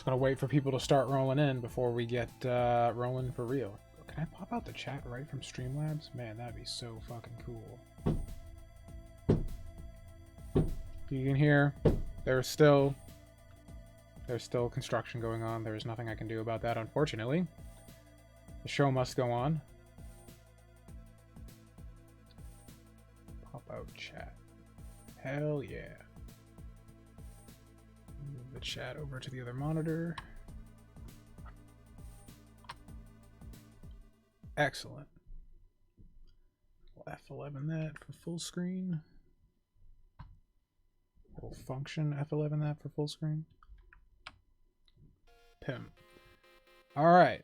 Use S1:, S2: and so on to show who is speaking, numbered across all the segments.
S1: gonna wait for people to start rolling in before we get rolling for real. Can I pop out the chat right from Streamlabs? Man, that'd be so fucking cool. You can hear there's still construction going on. There's nothing I can do about that, unfortunately. The show must go on. Pop out chat. Hell yeah. Move the chat over to the other monitor. Excellent. We'll F11 that for full screen. We'll function F11 that for full screen. Pim. Alright.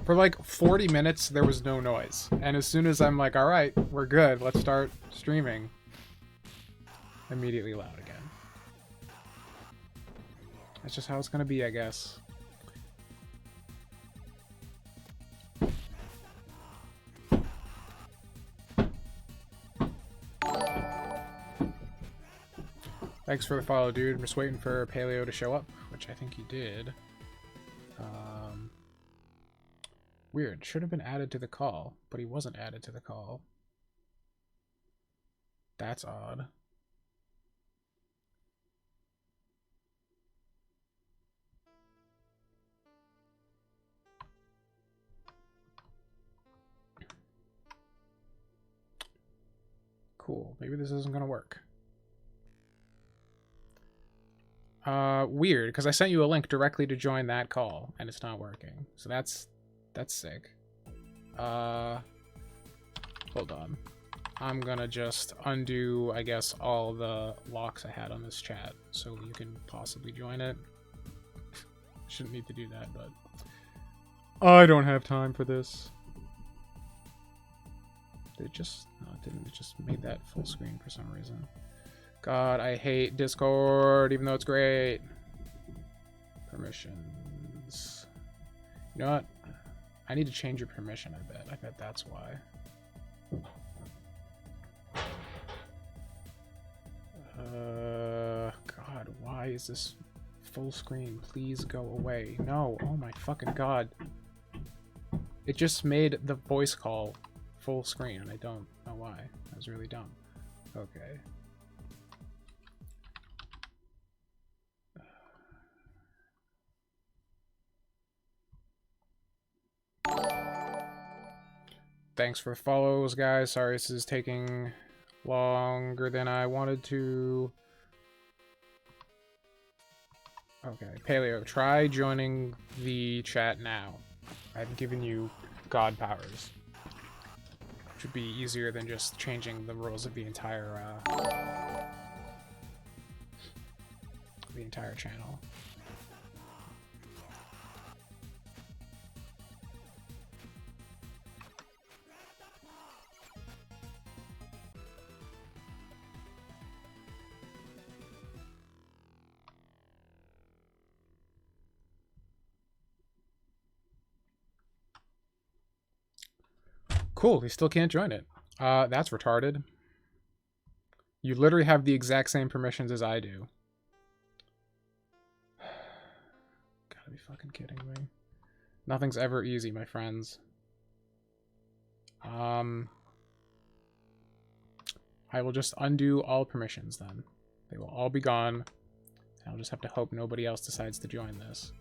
S1: For like 40 minutes, there was no noise. And as soon as I'm like, alright, we're good, let's start streaming. Immediately loud again. That's just how it's gonna be, I guess. Thanks for the follow, dude. I'm just waiting for Paleo to show up, which I think he did. Weird. Should have been added to the call, but he wasn't added to the call. That's odd. Cool. Maybe this isn't going to work. Weird, because I sent you a link directly to join that call, and it's not working. So that's sick. Hold on. I'm gonna just undo, I guess, all the locks I had on this chat, so you can possibly join it. Shouldn't need to do that, but I don't have time for this. No, it didn't. It just made that full screen for some reason. God, I hate Discord, even though it's great. Permissions. You know what? I need to change your permission, I bet. I bet that's why. God, why is this full screen? Please go away. No, oh my fucking god. It just made the voice call full screen, and I don't know why. That was really dumb. Okay. Thanks for the follows, guys. Sorry this is taking longer than I wanted to. Okay, Paleo, try joining the chat now. I've given you god powers. Which would be easier than just changing the rules of the entire channel. Cool, he still can't join it. That's retarded. You literally have the exact same permissions as I do. Gotta be fucking kidding me. Nothing's ever easy, my friends. I will just undo all permissions then. They will all be gone. I'll just have to hope nobody else decides to join this.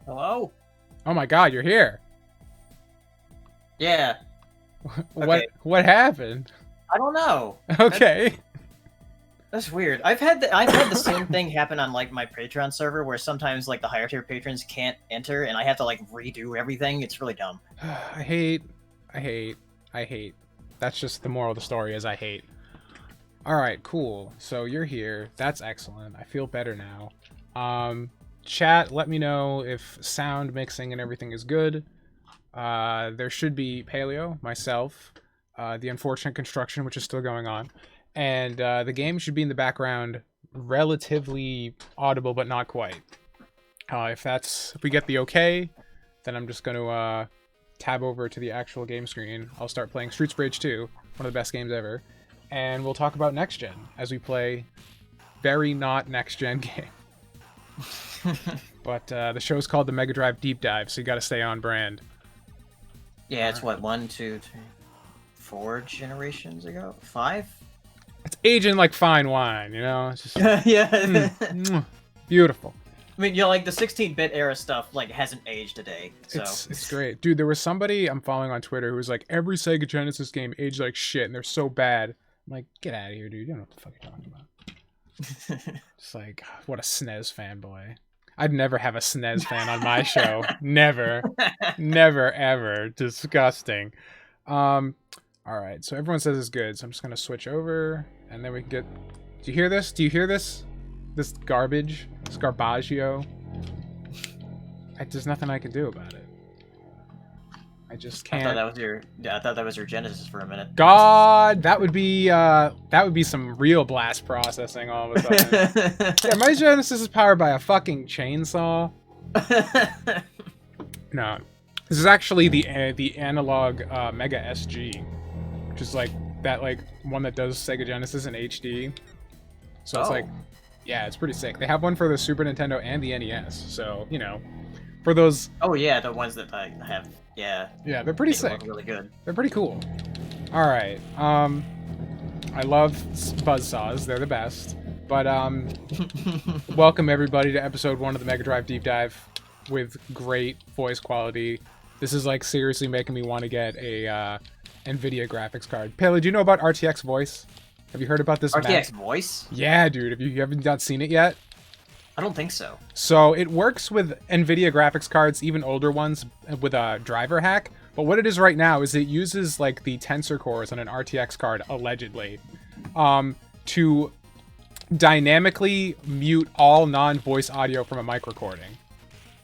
S2: Hello?
S1: Oh my god, you're here.
S2: Yeah.
S1: What happened?
S2: I don't know.
S1: Okay.
S2: That's weird. I've had the same thing happen on like my Patreon server where sometimes like the higher tier patrons can't enter and I have to like redo everything. It's really dumb.
S1: I hate. That's just the moral of the story is I hate. Alright, cool. So you're here. That's excellent. I feel better now. Chat, let me know if sound mixing and everything is good. There should be Paleo, myself, the unfortunate construction, which is still going on. And the game should be in the background, relatively audible, but not quite. If we get the okay, then I'm just going to tab over to the actual game screen. I'll start playing Streets of Rage 2, one of the best games ever. And we'll talk about next gen as we play very not next gen game. But the show's called the Mega Drive Deep Dive, so you got to stay on brand.
S2: Yeah, it's what, 1, 2, 3, 4 generations ago? 5?
S1: It's aging like fine wine, you know? It's just,
S2: Yeah.
S1: beautiful.
S2: I mean, you know, like the 16-bit era stuff, like hasn't aged today. So
S1: It's great, dude. There was somebody I'm following on Twitter who was like, every Sega Genesis game aged like shit, and they're so bad. I'm like, get out of here, dude. You don't know what the fuck you're talking about. Just like, what a SNES fanboy. I'd never have a SNES fan on my show. Never. Never, ever. Disgusting. All right, so everyone says it's good, so I'm just going to switch over, and then we can get... Do you hear this? Do you hear this? This garbage? This garbaggio? There's nothing I can do about it. I just can't...
S2: I thought that was your Genesis for a minute.
S1: God, that would be some real blast processing all of a sudden. Yeah, my Genesis is powered by a fucking chainsaw. No, this is actually the analog Mega SG, which is like that one that does Sega Genesis in HD. So it's like, yeah, it's pretty sick. They have one for the Super Nintendo and the NES. So you know, for those.
S2: Oh yeah, the ones that I have. Yeah.
S1: Yeah, they're pretty sick.
S2: Really good.
S1: They're pretty cool. All right. I love buzzsaws. They're the best. But welcome everybody to episode 1 of the Mega Drive Deep Dive with great voice quality. This is like seriously making me want to get a NVIDIA graphics card. Paley, do you know about RTX voice? Have you heard about this?
S2: RTX voice?
S1: Yeah, dude. You haven't not seen it yet?
S2: I don't think so.
S1: So it works with NVIDIA graphics cards, even older ones, with a driver hack. But what it is right now is it uses like the tensor cores on an RTX card, allegedly, to dynamically mute all non-voice audio from a mic recording.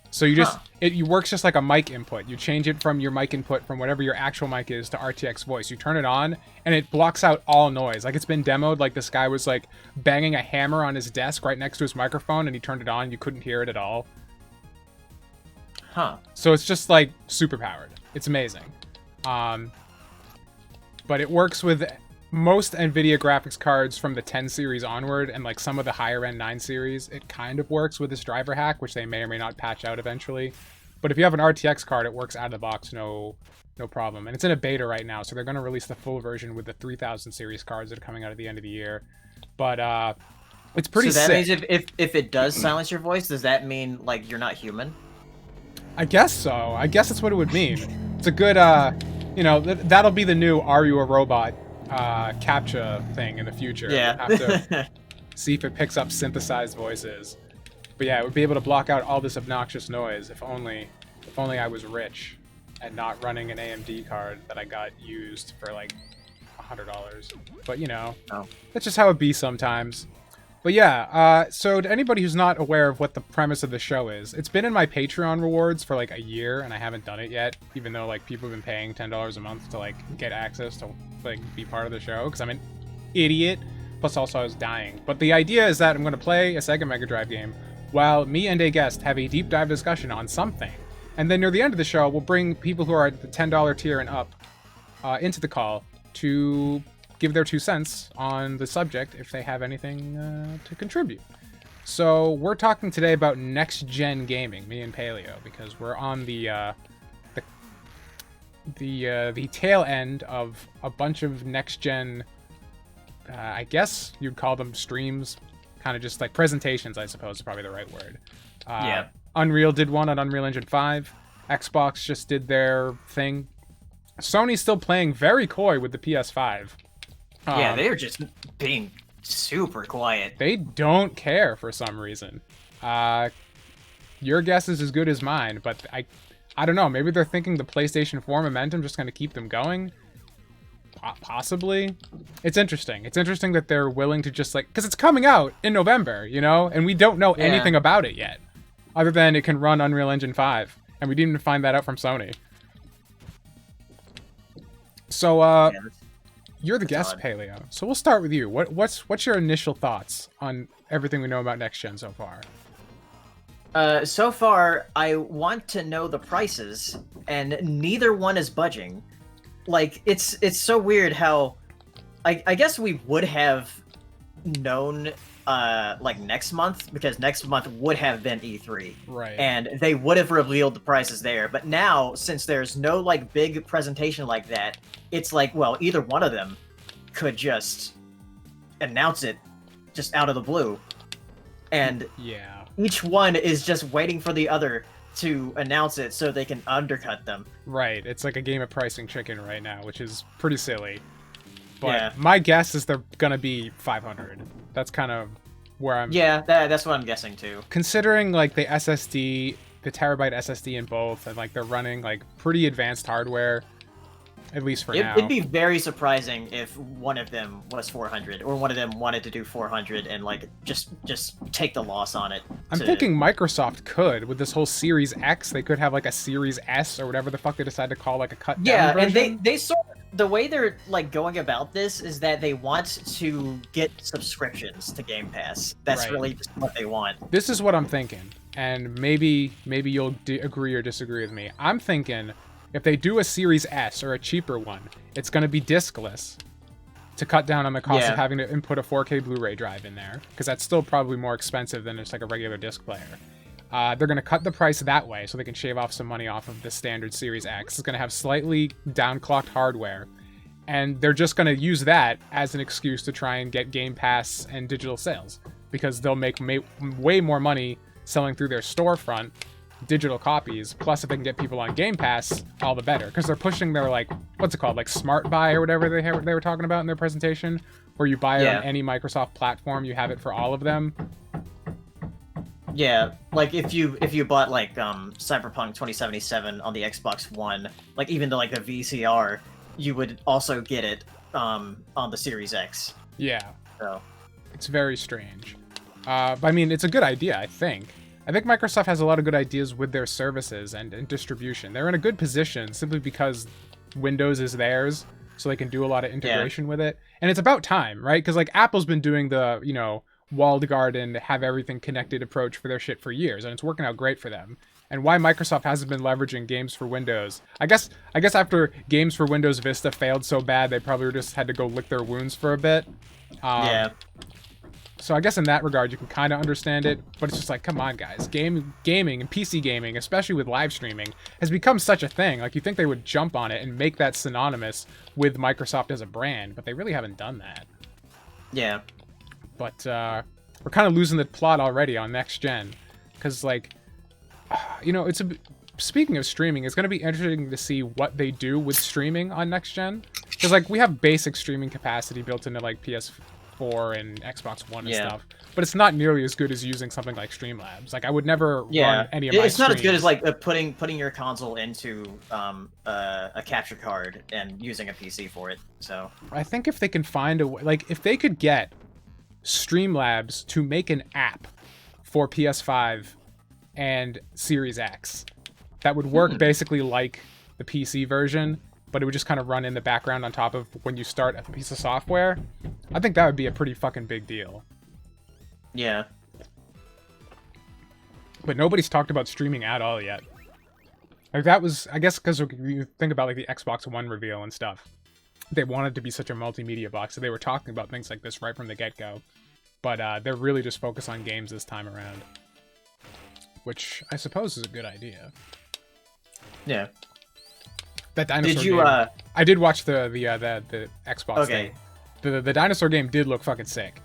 S1: So you just it works just like a mic input. You change it from your mic input from whatever your actual mic is to RTX voice. You turn it on and it blocks out all noise. Like it's been demoed, like this guy was like banging a hammer on his desk right next to his microphone and he turned it on, you couldn't hear it at all. So it's just like super powered. It's amazing. But it works with most NVIDIA graphics cards from the 10 series onward, and like some of the higher end 9 series, it kind of works with this driver hack, which they may or may not patch out eventually. But if you have an RTX card, it works out of the box, no problem. And it's in a beta right now, so they're going to release the full version with the 3000 series cards that are coming out at the end of the year. But it's pretty sick.
S2: So that means if it does silence your voice, does that mean like you're not human?
S1: I guess so. I guess that's what it would mean. It's a good, you know, that'll be the new "Are You a Robot?" CAPTCHA thing in the future.
S2: Yeah.
S1: We'll have to see if it picks up synthesized voices. But yeah, it would be able to block out all this obnoxious noise if only I was rich and not running an AMD card that I got used for like $100. But you know, that's just how it be sometimes. But yeah, so to anybody who's not aware of what the premise of the show is, it's been in my Patreon rewards for like a year and I haven't done it yet, even though like people have been paying $10 a month to like get access to like be part of the show because I'm an idiot. Plus also I was dying. But the idea is that I'm going to play a Sega Mega Drive game while me and a guest have a deep dive discussion on something. And then near the end of the show, we'll bring people who are at the $10 tier and up into the call to give their 2 cents on the subject if they have anything to contribute. So we're talking today about next-gen gaming, me and Paleo, because we're on the tail end of a bunch of next-gen, I guess you'd call them streams, kind of just like presentations, I suppose is probably the right word.
S2: Yeah.
S1: Unreal did one on Unreal Engine 5. Xbox just did their thing. Sony's still playing very coy with the PS5.
S2: Yeah, they're just being super quiet.
S1: They don't care for some reason. Your guess is as good as mine, but I don't know. Maybe they're thinking the PlayStation 4 momentum just going to keep them going. Possibly. It's interesting. It's interesting that they're willing to just like... Because it's coming out in November, you know? And we don't know anything about it yet. Other than it can run Unreal Engine 5. And we didn't even find that out from Sony. So, you're the guest,
S2: odd.
S1: Paleo. So we'll start with you. What's your initial thoughts on everything we know about next gen so far?
S2: So far, I want to know the prices, and neither one is budging. Like, it's so weird how, I guess we would have known, like, next month, because next month would have been E3.
S1: Right.
S2: And they would have revealed the prices there. But now, since there's no, like, big presentation like that, it's like, well, either one of them could just announce it just out of the blue. And
S1: yeah.
S2: Each one is just waiting for the other to announce it so they can undercut them.
S1: Right. It's like a game of pricing chicken right now, which is pretty silly. But
S2: yeah.
S1: My guess is they're gonna be 500. That's kind of where I'm...
S2: Yeah, that's what I'm guessing too.
S1: Considering, like, the SSD, the terabyte SSD in both, and, like, they're running, like, pretty advanced hardware, at least for now.
S2: It'd be very surprising if one of them was 400, or one of them wanted to do 400 and, like, just take the loss on it.
S1: I'm thinking Microsoft could, with this whole Series X, they could have, like, a Series S, or whatever the fuck they decide to call, like, a cut down version.
S2: And they sort of, the way they're, like, going about this is that they want to get subscriptions to Game Pass. That's
S1: Right.
S2: really just what they want.
S1: This is what I'm thinking, and maybe you'll agree or disagree with me. I'm thinking if they do a Series S or a cheaper one, it's going to be discless to cut down on the cost of having to input a 4K Blu-ray drive in there, because that's still probably more expensive than just like a regular disc player. They're going to cut the price that way so they can shave off some money off of the standard Series X. It's going to have slightly downclocked hardware, and they're just going to use that as an excuse to try and get Game Pass and digital sales, because they'll make way more money selling through their storefront digital copies. Plus, if they can get people on Game Pass, all the better, because they're pushing their, like, what's it called, like Smart Buy or whatever they were talking about in their presentation, where you buy it on any Microsoft platform, you have it for all of them.
S2: Yeah, like if you bought like Cyberpunk 2077 on the Xbox One, like even the VCR, you would also get it on the Series X.
S1: Yeah.
S2: So
S1: it's very strange. But I mean, it's a good idea, I think. I think Microsoft has a lot of good ideas with their services and distribution. They're in a good position simply because Windows is theirs, so they can do a lot of integration with it. And it's about time, right? Because like Apple's been doing the, walled garden, have everything connected approach for their shit for years, and it's working out great for them. And why Microsoft hasn't been leveraging games for Windows? I guess after games for Windows Vista failed so bad, they probably just had to go lick their wounds for a bit. So I guess in that regard, you can kind of understand it, but it's just like, come on, guys. Gaming and PC gaming, especially with live streaming, has become such a thing. Like, you think they would jump on it and make that synonymous with Microsoft as a brand, but they really haven't done that.
S2: Yeah.
S1: But we're kind of losing the plot already on next gen, because like, speaking of streaming, it's going to be interesting to see what they do with streaming on next gen, because like we have basic streaming capacity built into like PS4 and Xbox One and stuff, but it's not nearly as good as using something like Streamlabs. Like I would never run any of my
S2: It's not as good
S1: streams.
S2: as like putting your console into a capture card and using a PC for it. So
S1: I think if they can find a way, like if they could get Streamlabs to make an app for PS5 and Series X that would work basically like the PC version, but it would just kind of run in the background on top of when you start a piece of software, I think that would be a pretty fucking big deal.
S2: Yeah.
S1: But nobody's talked about streaming at all yet. Like that was, I guess, because you think about like the Xbox One reveal and stuff. They wanted to be such a multimedia box, so they were talking about things like this right from the get-go. But they're really just focused on games this time around, which I suppose is a good idea.
S2: Yeah.
S1: That dinosaur
S2: Did you?
S1: game, I did watch the Xbox
S2: Okay.
S1: thing. The dinosaur game did look fucking sick.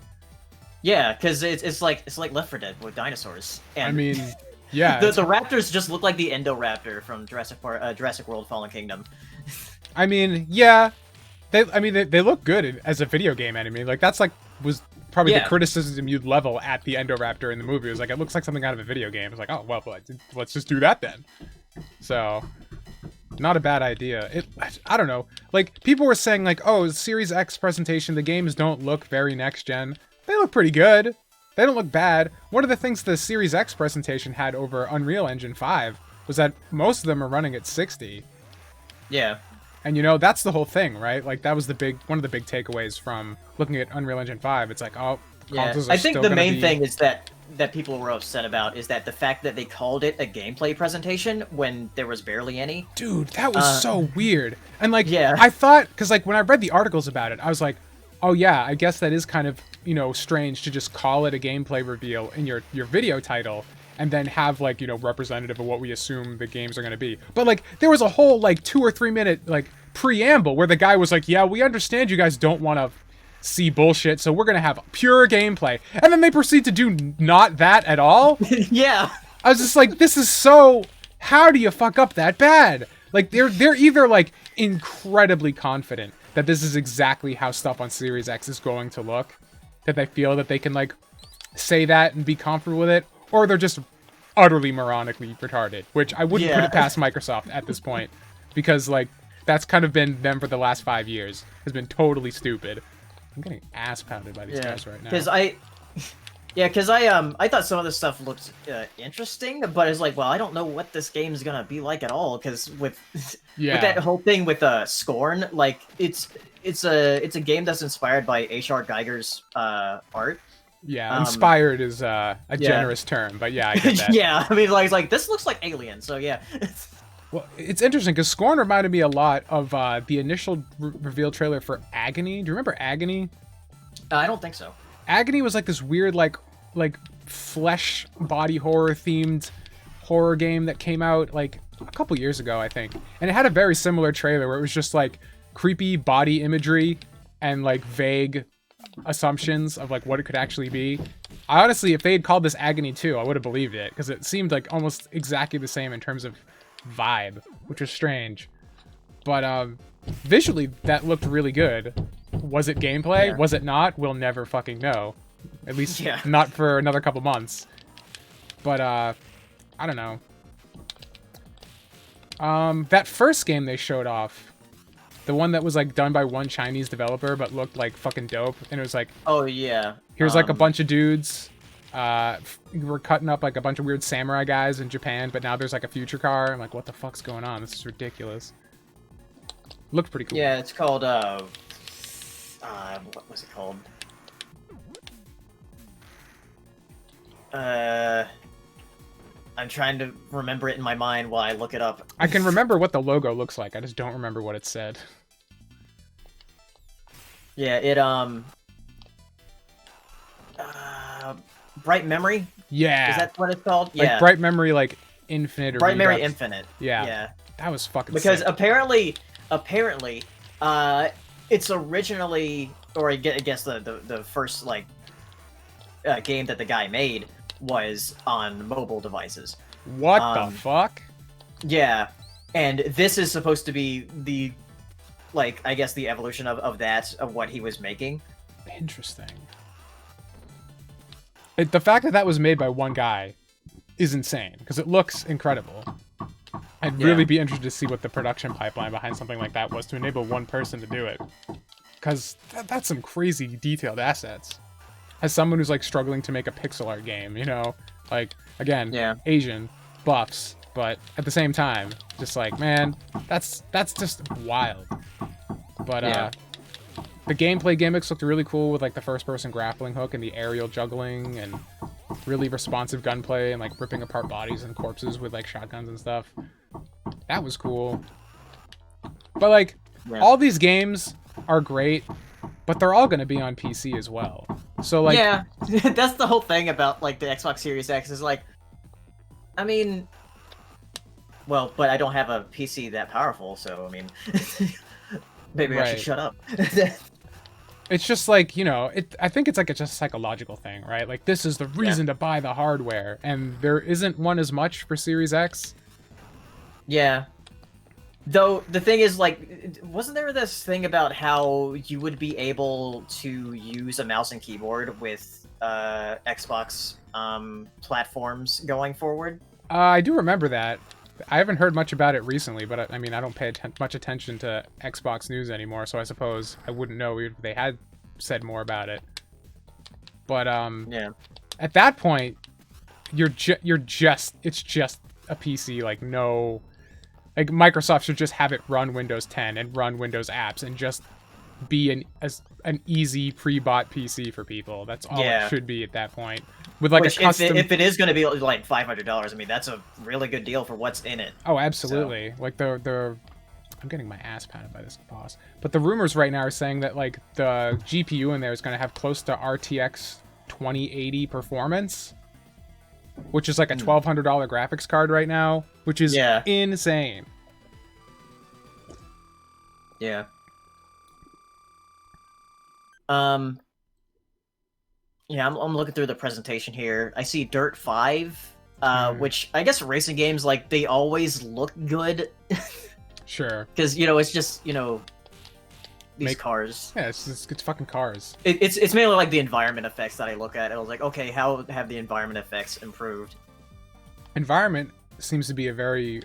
S2: Yeah, because it's like Left 4 Dead with dinosaurs. And
S1: I mean, yeah.
S2: the raptors just look like the Endoraptor from Jurassic World: Fallen Kingdom.
S1: I mean, yeah. They look good as a video game enemy. Like that's like was probably the criticism you'd level at the Endoraptor in the movie. It was like, it looks like something out of a video game. It's like, oh well, let's just do that then. So, not a bad idea. I don't know. Like people were saying like, oh, Series X presentation, the games don't look very next gen. They look pretty good. They don't look bad. One of the things the Series X presentation had over Unreal Engine 5 was that most of them are running at 60.
S2: Yeah.
S1: And, you know, that's the whole thing, right? Like, that was one of the big takeaways from looking at Unreal Engine 5. It's like, oh,
S2: Yeah,
S1: consoles are
S2: I think
S1: still
S2: the
S1: gonna
S2: main
S1: be...
S2: thing is that people were upset about is that the fact that they called it a gameplay presentation when there was barely any.
S1: Dude, that was so weird. And, like,
S2: yeah.
S1: I thought... Because, like, when I read the articles about it, I was like, oh, yeah, I guess that is kind of, you know, strange to just call it a gameplay reveal in your video title and then have, like, you know, representative of what we assume the games are going to be. But, like, there was a whole, like, 2 or 3 minute, like, preamble where the guy was like, yeah, we understand you guys don't want to see bullshit, so we're going to have pure gameplay. And then they proceed to do not that at all?
S2: Yeah.
S1: I was just like, this is so... How do you fuck up that bad? Like, they're either, like, incredibly confident that this is exactly how stuff on Series X is going to look, that they feel that they can, like, say that and be comfortable with it, or they're just utterly moronically retarded, which I wouldn't put it past Microsoft at this point, because, like, that's kind of been them for the last 5 years, has been totally stupid. I'm getting ass pounded by these guys right now.
S2: Because I thought some of this stuff looked interesting, but it's like, well, I don't know what this game's gonna be like at all. Because with that whole thing with Scorn, like it's a game that's inspired by H.R. Geiger's art.
S1: Yeah, inspired is a generous term, but yeah, I get that.
S2: Yeah, I mean, like, it's like this looks like Alien, so yeah.
S1: Well, it's interesting because Scorn reminded me a lot of the initial reveal trailer for Agony. Do you remember Agony?
S2: I don't think so.
S1: Agony was like this weird, like flesh body horror themed horror game that came out like a couple years ago, I think. And it had a very similar trailer where it was just like creepy body imagery and like vague assumptions of like what it could actually be. Honestly, if they had called this Agony 2, I would have believed it because it seemed like almost exactly the same in terms of vibe, which was strange. But visually that looked really good. Was it gameplay?
S2: Yeah.
S1: Was it not? We'll never fucking know. At least not for another couple months. But I don't know. That first game they showed off, the one that was like done by one Chinese developer but looked like fucking dope, and it was like,
S2: oh yeah,
S1: here's like a bunch of dudes. We're cutting up like a bunch of weird samurai guys in Japan, but now there's like a future car. I'm like, what the fuck's going on? This is ridiculous. Looked pretty cool.
S2: Yeah, it's called what was it called? I'm trying to remember it in my mind while I look it up.
S1: I can remember what the logo looks like. I just don't remember what it said.
S2: Yeah, it Bright Memory?
S1: Yeah.
S2: Is that what it's called?
S1: Like
S2: yeah.
S1: Bright Memory, like Infinite or
S2: Bright Memory
S1: Redux.
S2: Infinite.
S1: Yeah.
S2: Yeah.
S1: That was fucking
S2: because
S1: sick.
S2: apparently, it's originally, or I guess the first like game that the guy made was on mobile devices.
S1: What the fuck?
S2: Yeah, and this is supposed to be the, like, I guess the evolution of what he was making.
S1: Interesting. The fact that that was made by one guy is insane, because it looks incredible. I'd really be interested to see what the production pipeline behind something like that was to enable one person to do it. Because that's some crazy detailed assets. As someone who's, like, struggling to make a pixel art game, you know? Like, again, Asian, buffs, but at the same time, just like, man, that's just wild. But, the gameplay gimmicks looked really cool with, like, the first-person grappling hook and the aerial juggling and really responsive gunplay and, like, ripping apart bodies and corpses with, like, shotguns and stuff. That was cool. But, like, all these games are great, but they're all going to be on PC as well. So, like...
S2: Yeah, that's the whole thing about, like, the Xbox Series X is, like... I mean... Well, but I don't have a PC that powerful, so, I mean... Maybe I should shut up.
S1: It's just like, you know, I think it's like it's just a psychological thing, right? Like, this is the reason to buy the hardware, and there isn't one as much for Series X.
S2: Yeah. Though, the thing is, like, wasn't there this thing about how you would be able to use a mouse and keyboard with Xbox platforms going forward?
S1: I do remember that. I haven't heard much about it recently, but I mean, I don't pay much attention to Xbox news anymore, so I suppose I wouldn't know if they had said more about it. But at that point, it's just a PC, like no Like, Microsoft should just have it run Windows 10 and run Windows apps and just be an easy pre-bought PC for people. That's all it should be at that point. With like
S2: Which,
S1: a custom...
S2: if it is going to be like $500, I mean, that's a really good deal for what's in it.
S1: Oh, absolutely. So. Like I'm getting my ass pounded by this boss. But the rumors right now are saying that like the GPU in there is going to have close to RTX 2080 performance, which is like a $1,200 graphics card right now, which is insane.
S2: Yeah. Yeah, I'm looking through the presentation here. I see Dirt 5, which I guess racing games, like, they always look good.
S1: Sure.
S2: Because, you know, it's just, you know, these cars.
S1: Yeah, it's fucking cars.
S2: It's mainly like the environment effects that I look at. I was like, okay, how have the environment effects improved?
S1: Environment seems to be a very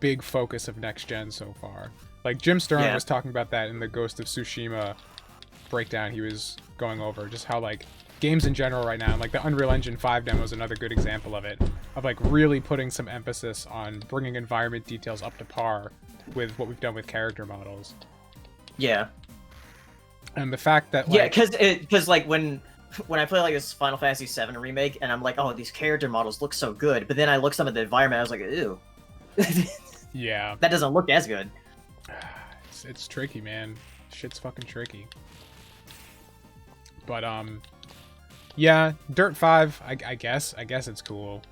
S1: big focus of next gen so far. Like, Jim Sterling was talking about that in the Ghost of Tsushima breakdown he was going over, just how like games in general right now, like the Unreal Engine 5 demo is another good example of it, of like really putting some emphasis on bringing environment details up to par with what we've done with character models.
S2: Yeah.
S1: And the fact that like,
S2: because like when I play like this Final Fantasy VII remake and I'm like, oh, these character models look so good, but then I look some of the environment, I was like, ew.
S1: Yeah,
S2: that doesn't look as good.
S1: It's tricky, man. Shit's fucking tricky. But yeah, Dirt 5, I guess it's cool.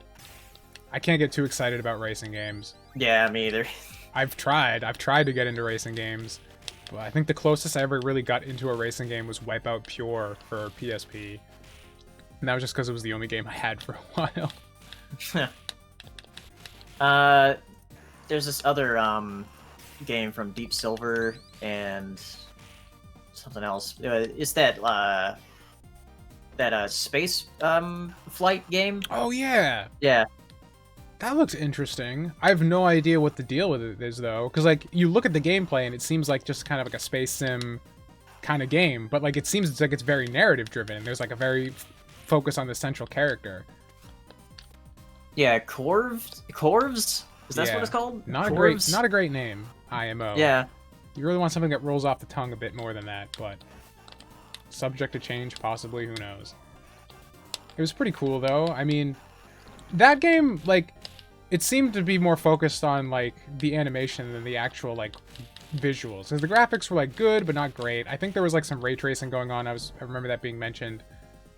S1: I can't get too excited about racing games.
S2: Yeah, me either.
S1: I've tried to get into racing games, but I think the closest I ever really got into a racing game was Wipeout Pure for PSP. And that was just because it was the only game I had for a
S2: while. There's this other game from Deep Silver and something else. It's that space flight game.
S1: Oh yeah.
S2: Yeah.
S1: That looks interesting. I have no idea what the deal with it is though, because like you look at the gameplay and it seems like just kind of like a space sim kind of game, but like it seems like it's very narrative driven. There's like a very focus on the central character.
S2: Yeah, Corvs. Is that what it's called?
S1: Not a great name. IMO.
S2: Yeah.
S1: You really want something that rolls off the tongue a bit more than that, but subject to change, possibly, who knows. It was pretty cool, though. I mean, that game, like, it seemed to be more focused on, like, the animation than the actual, like, visuals. Because the graphics were, like, good, but not great. I think there was, like, some ray tracing going on. I remember that being mentioned,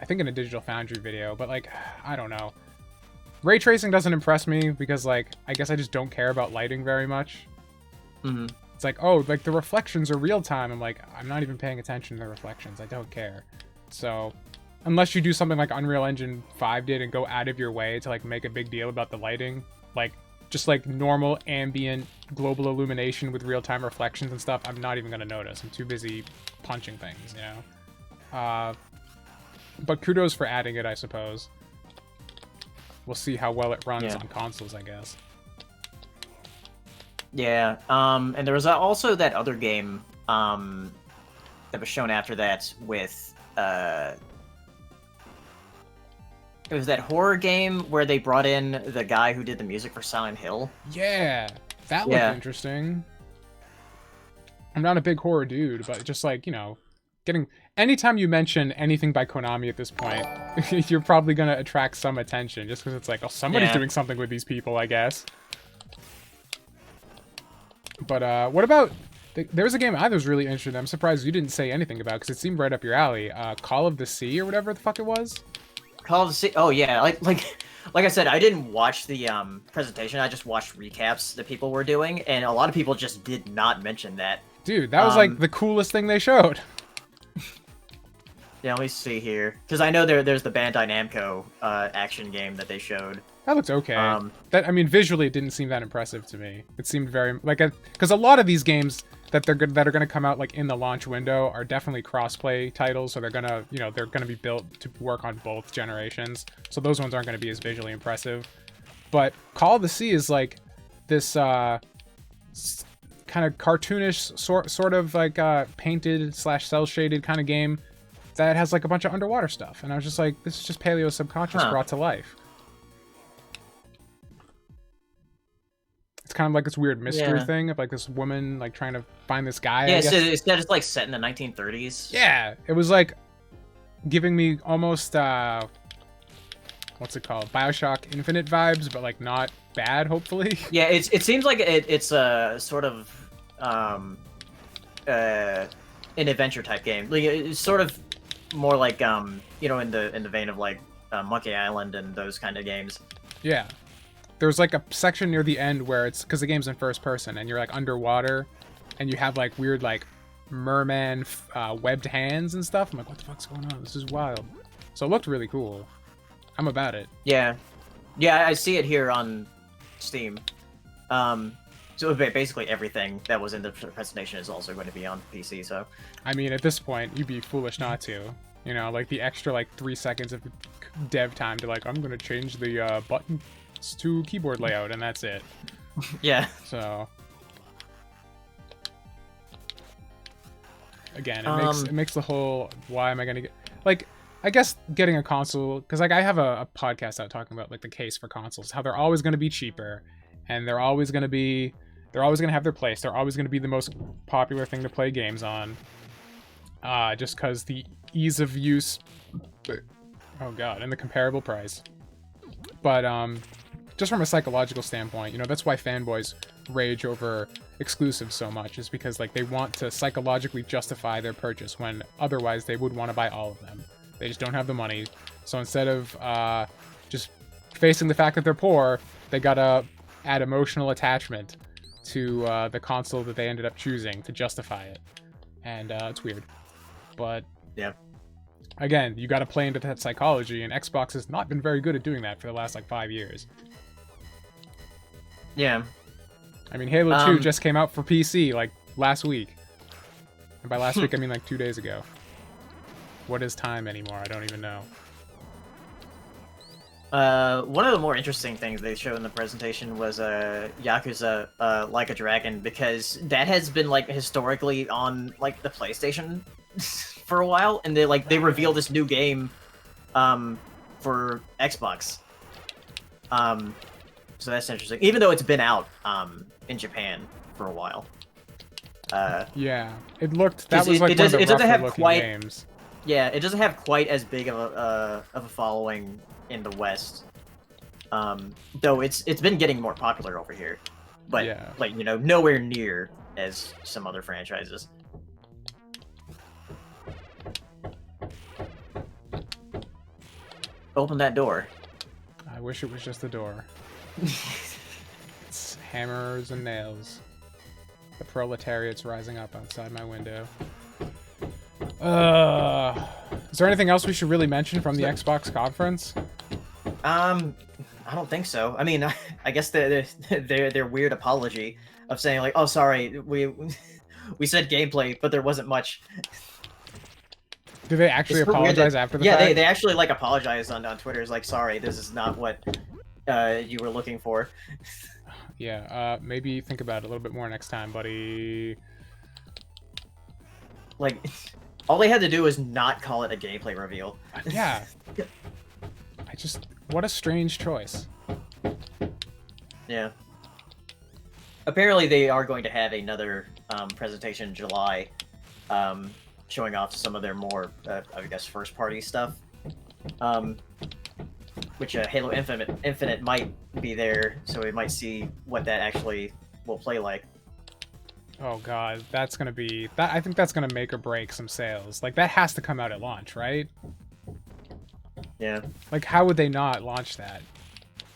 S1: I think in a Digital Foundry video, but, like, I don't know. Ray tracing doesn't impress me because, like, I guess I just don't care about lighting very much.
S2: Mm-hmm.
S1: It's like, oh, like the reflections are real time. I'm like, I'm not even paying attention to the reflections. I don't care. So, unless you do something like Unreal Engine 5 did and go out of your way to like make a big deal about the lighting, like just like normal ambient global illumination with real time reflections and stuff, I'm not even gonna notice. I'm too busy punching things, you know. But kudos for adding it, I suppose. We'll see how well it runs on consoles, I guess. Yeah,
S2: and there was also that other game that was shown after that with it was that horror game where they brought in the guy who did the music for Silent Hill.
S1: Yeah, that looked interesting. I'm not a big horror dude, but just like, you know, anytime you mention anything by Konami at this point, you're probably gonna attract some attention just because it's like, oh, somebody's doing something with these people, I guess. But what about there was a game I was really interested in. I'm surprised you didn't say anything about because it seemed right up your alley. Call of the Sea or whatever the fuck it was.
S2: Call of the Sea. Oh yeah, like I said, I didn't watch the presentation. I just watched recaps that people were doing, and a lot of people just did not mention that.
S1: Dude, that was like the coolest thing they showed.
S2: Yeah, let me see here, because I know there's the Bandai Namco action game that they showed.
S1: That looks okay. I mean, visually, it didn't seem that impressive to me. It seemed very like because a lot of these games that are gonna come out like in the launch window are definitely cross-play titles, so they're gonna be built to work on both generations. So those ones aren't gonna be as visually impressive. But Call of the Sea is like this kind of cartoonish sort of like painted / cel shaded kind of game that has like a bunch of underwater stuff, and I was just like, this is just Paleo Subconscious brought to life. kind of like this weird mystery
S2: Yeah.
S1: thing of like this woman like trying to find this guy.
S2: Yeah,
S1: I
S2: so
S1: guess.
S2: it's like set in the 1930s.
S1: Yeah, it was like giving me almost what's it called? BioShock Infinite vibes, but like not bad, hopefully.
S2: Yeah, it seems like it's a sort of an adventure type game. Like it's sort of more like in the vein of like Monkey Island and those kind of games.
S1: Yeah. There's like a section near the end where it's because the game's in first person and you're like underwater and you have like weird like merman webbed hands and stuff. I'm like, what the fuck's going on? This is wild. So it looked really cool. I'm about it.
S2: Yeah, I see it here on Steam. So basically everything that was in the presentation is also going to be on PC. So
S1: I mean, at this point, you'd be foolish not to. You know, like the extra like 3 seconds of dev time to like, I'm gonna change the buttons to keyboard layout, and that's it.
S2: yeah.
S1: So again, it makes the whole why am I gonna get like I guess getting a console because like I have a podcast out talking about like the case for consoles, how they're always gonna be cheaper, and they're always gonna have their place. They're always gonna be the most popular thing to play games on. Just because the ease of use, oh god, and the comparable price. But just from a psychological standpoint, you know, that's why fanboys rage over exclusives so much, is because like they want to psychologically justify their purchase when otherwise they would want to buy all of them. They just don't have the money. So instead of just facing the fact that they're poor, they gotta add emotional attachment to the console that they ended up choosing to justify it. And it's weird. But
S2: yeah,
S1: again, you got to play into that psychology, and Xbox has not been very good at doing that for the last like 5 years.
S2: Yeah.
S1: I mean, Halo 2 just came out for PC like last week. And by last week, I mean like 2 days ago. What is time anymore? I don't even know.
S2: One of the more interesting things they showed in the presentation was Yakuza Like a Dragon, because that has been like historically on like the PlayStation for a while, and they revealed this new game for Xbox. So that's interesting, even though it's been out in Japan for a while.
S1: Yeah, it looked that was like
S2: it
S1: one of the
S2: doesn't have
S1: rougher-looking
S2: quite
S1: games.
S2: Yeah, it doesn't have quite as big of a following in the West, though it's been getting more popular over here, but
S1: Yeah.
S2: like nowhere near as some other franchises. Open that door.
S1: I wish it was just a door. It's hammers and nails. The proletariat's rising up outside my window. Is there anything else we should really mention from the Xbox conference?
S2: I don't think so. I mean, I guess their weird apology of saying like, "Oh, sorry, we said gameplay, but there wasn't much."
S1: Did they actually
S2: It's so weird
S1: apologize
S2: that-
S1: after the
S2: yeah,
S1: fact?
S2: they actually like apologized on Twitter. It's like, sorry, this is not what you were looking for.
S1: Yeah, maybe think about it a little bit more next time, buddy.
S2: Like, all they had to do was not call it a gameplay reveal.
S1: Yeah. What a strange choice.
S2: Yeah. Apparently, they are going to have another presentation in July, showing off some of their more, I guess, first-party stuff. Which Halo Infinite might be there, so we might see what that actually will play like.
S1: Oh god, that's gonna be that. I think that's gonna make or break some sales. Like that has to come out at launch, right?
S2: Yeah.
S1: Like how would they not launch that?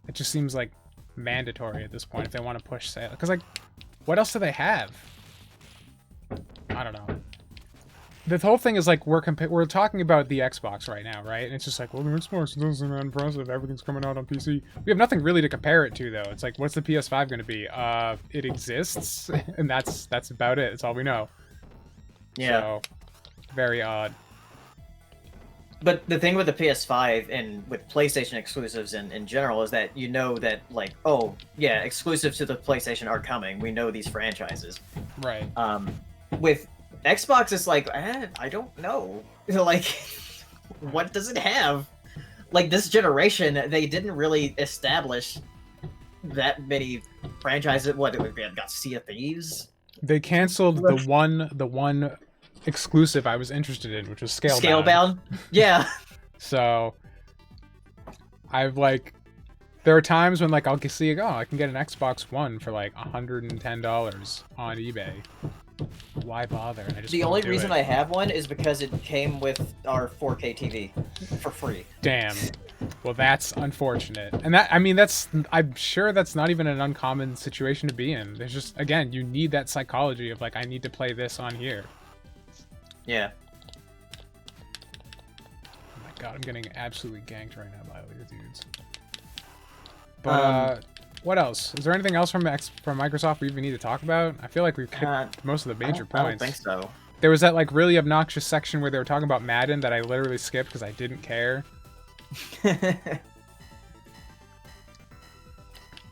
S1: It just seems like mandatory at this point if they want to push sales. Because like, what else do they have? I don't know. The whole thing is like we're talking about the Xbox right now, right? And it's just like, well, the Xbox isn't that impressive. Everything's coming out on PC. We have nothing really to compare it to, though. It's like, what's the PS5 going to be? It exists, and that's about it. That's all we know.
S2: Yeah.
S1: So, very odd.
S2: But the thing with the PS5 and with PlayStation exclusives in general is that that, like, oh, yeah, exclusives to the PlayStation are coming. We know these franchises.
S1: Right.
S2: With Xbox, it's like, I don't know. Like, what does it have? Like, this generation, they didn't really establish that many franchises. What we got Sea of Thieves.
S1: They canceled the one exclusive I was interested in, which was
S2: Scalebound. Yeah.
S1: So I've like, there are times when like I'll see, oh, I can get an Xbox One for like $110 on eBay. Why bother? And I just
S2: The only reason
S1: it.
S2: I have one is because it came with our 4K TV for free.
S1: Damn. Well, that's unfortunate. And that, I mean, that's, I'm sure that's not even an uncommon situation to be in. There's just, again, you need that psychology of like, I need to play this on here.
S2: Yeah.
S1: Oh my god, I'm getting absolutely ganked right now by all these dudes. But, what else? Is there anything else from Microsoft we even need to talk about? I feel like we've hit most of the major points.
S2: I don't think so.
S1: There was that like really obnoxious section where they were talking about Madden that I literally skipped because I didn't care.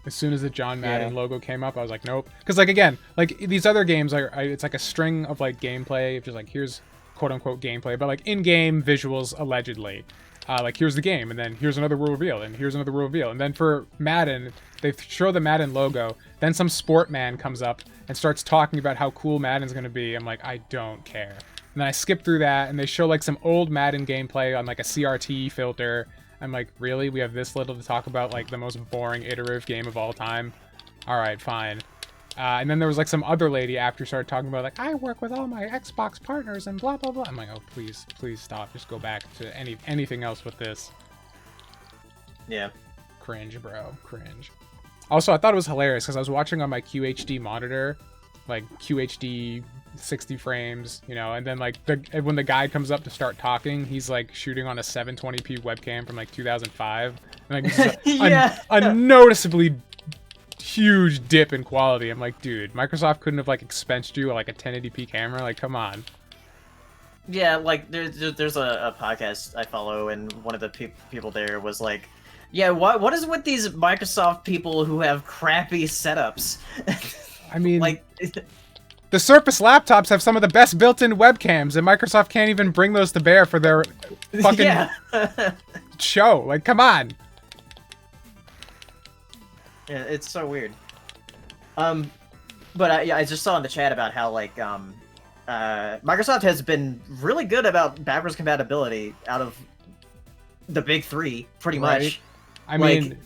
S1: As soon as the John Madden logo came up, I was like, nope. Because like again, like these other games are, it's like a string of like gameplay, just like here's quote unquote gameplay, but like in-game visuals allegedly. Like here's the game, and then here's another rule reveal, and here's another rule reveal, and then for Madden, they show the Madden logo. Then some sport man comes up and starts talking about how cool Madden's gonna be. I'm like, I don't care. And then I skip through that, and they show like some old Madden gameplay on like a CRT filter. I'm like, really? We have this little to talk about like the most boring iterative game of all time? All right, fine. And then there was like some other lady after started talking about like, I work with all my Xbox partners and blah blah blah. I'm like, oh please stop, just go back to anything else with this.
S2: Yeah.
S1: Cringe, bro, cringe. Also, I thought it was hilarious because I was watching on my QHD monitor, like QHD 60 frames, you know, and then like when the guy comes up to start talking, he's like shooting on a 720p webcam from like 2005, and like this is a noticeably huge dip in quality. I'm like, dude, Microsoft couldn't have like expensed you like a 1080p camera, like come on.
S2: Yeah, like there's a podcast I follow, and one of the people there was like, yeah, what is with these Microsoft people who have crappy setups?
S1: I mean,
S2: like
S1: the Surface laptops have some of the best built-in webcams, and Microsoft can't even bring those to bear for their fucking show. Like, come on.
S2: Yeah, it's so weird. But I just saw in the chat about how like Microsoft has been really good about backwards compatibility out of the big three, pretty much.
S1: I mean,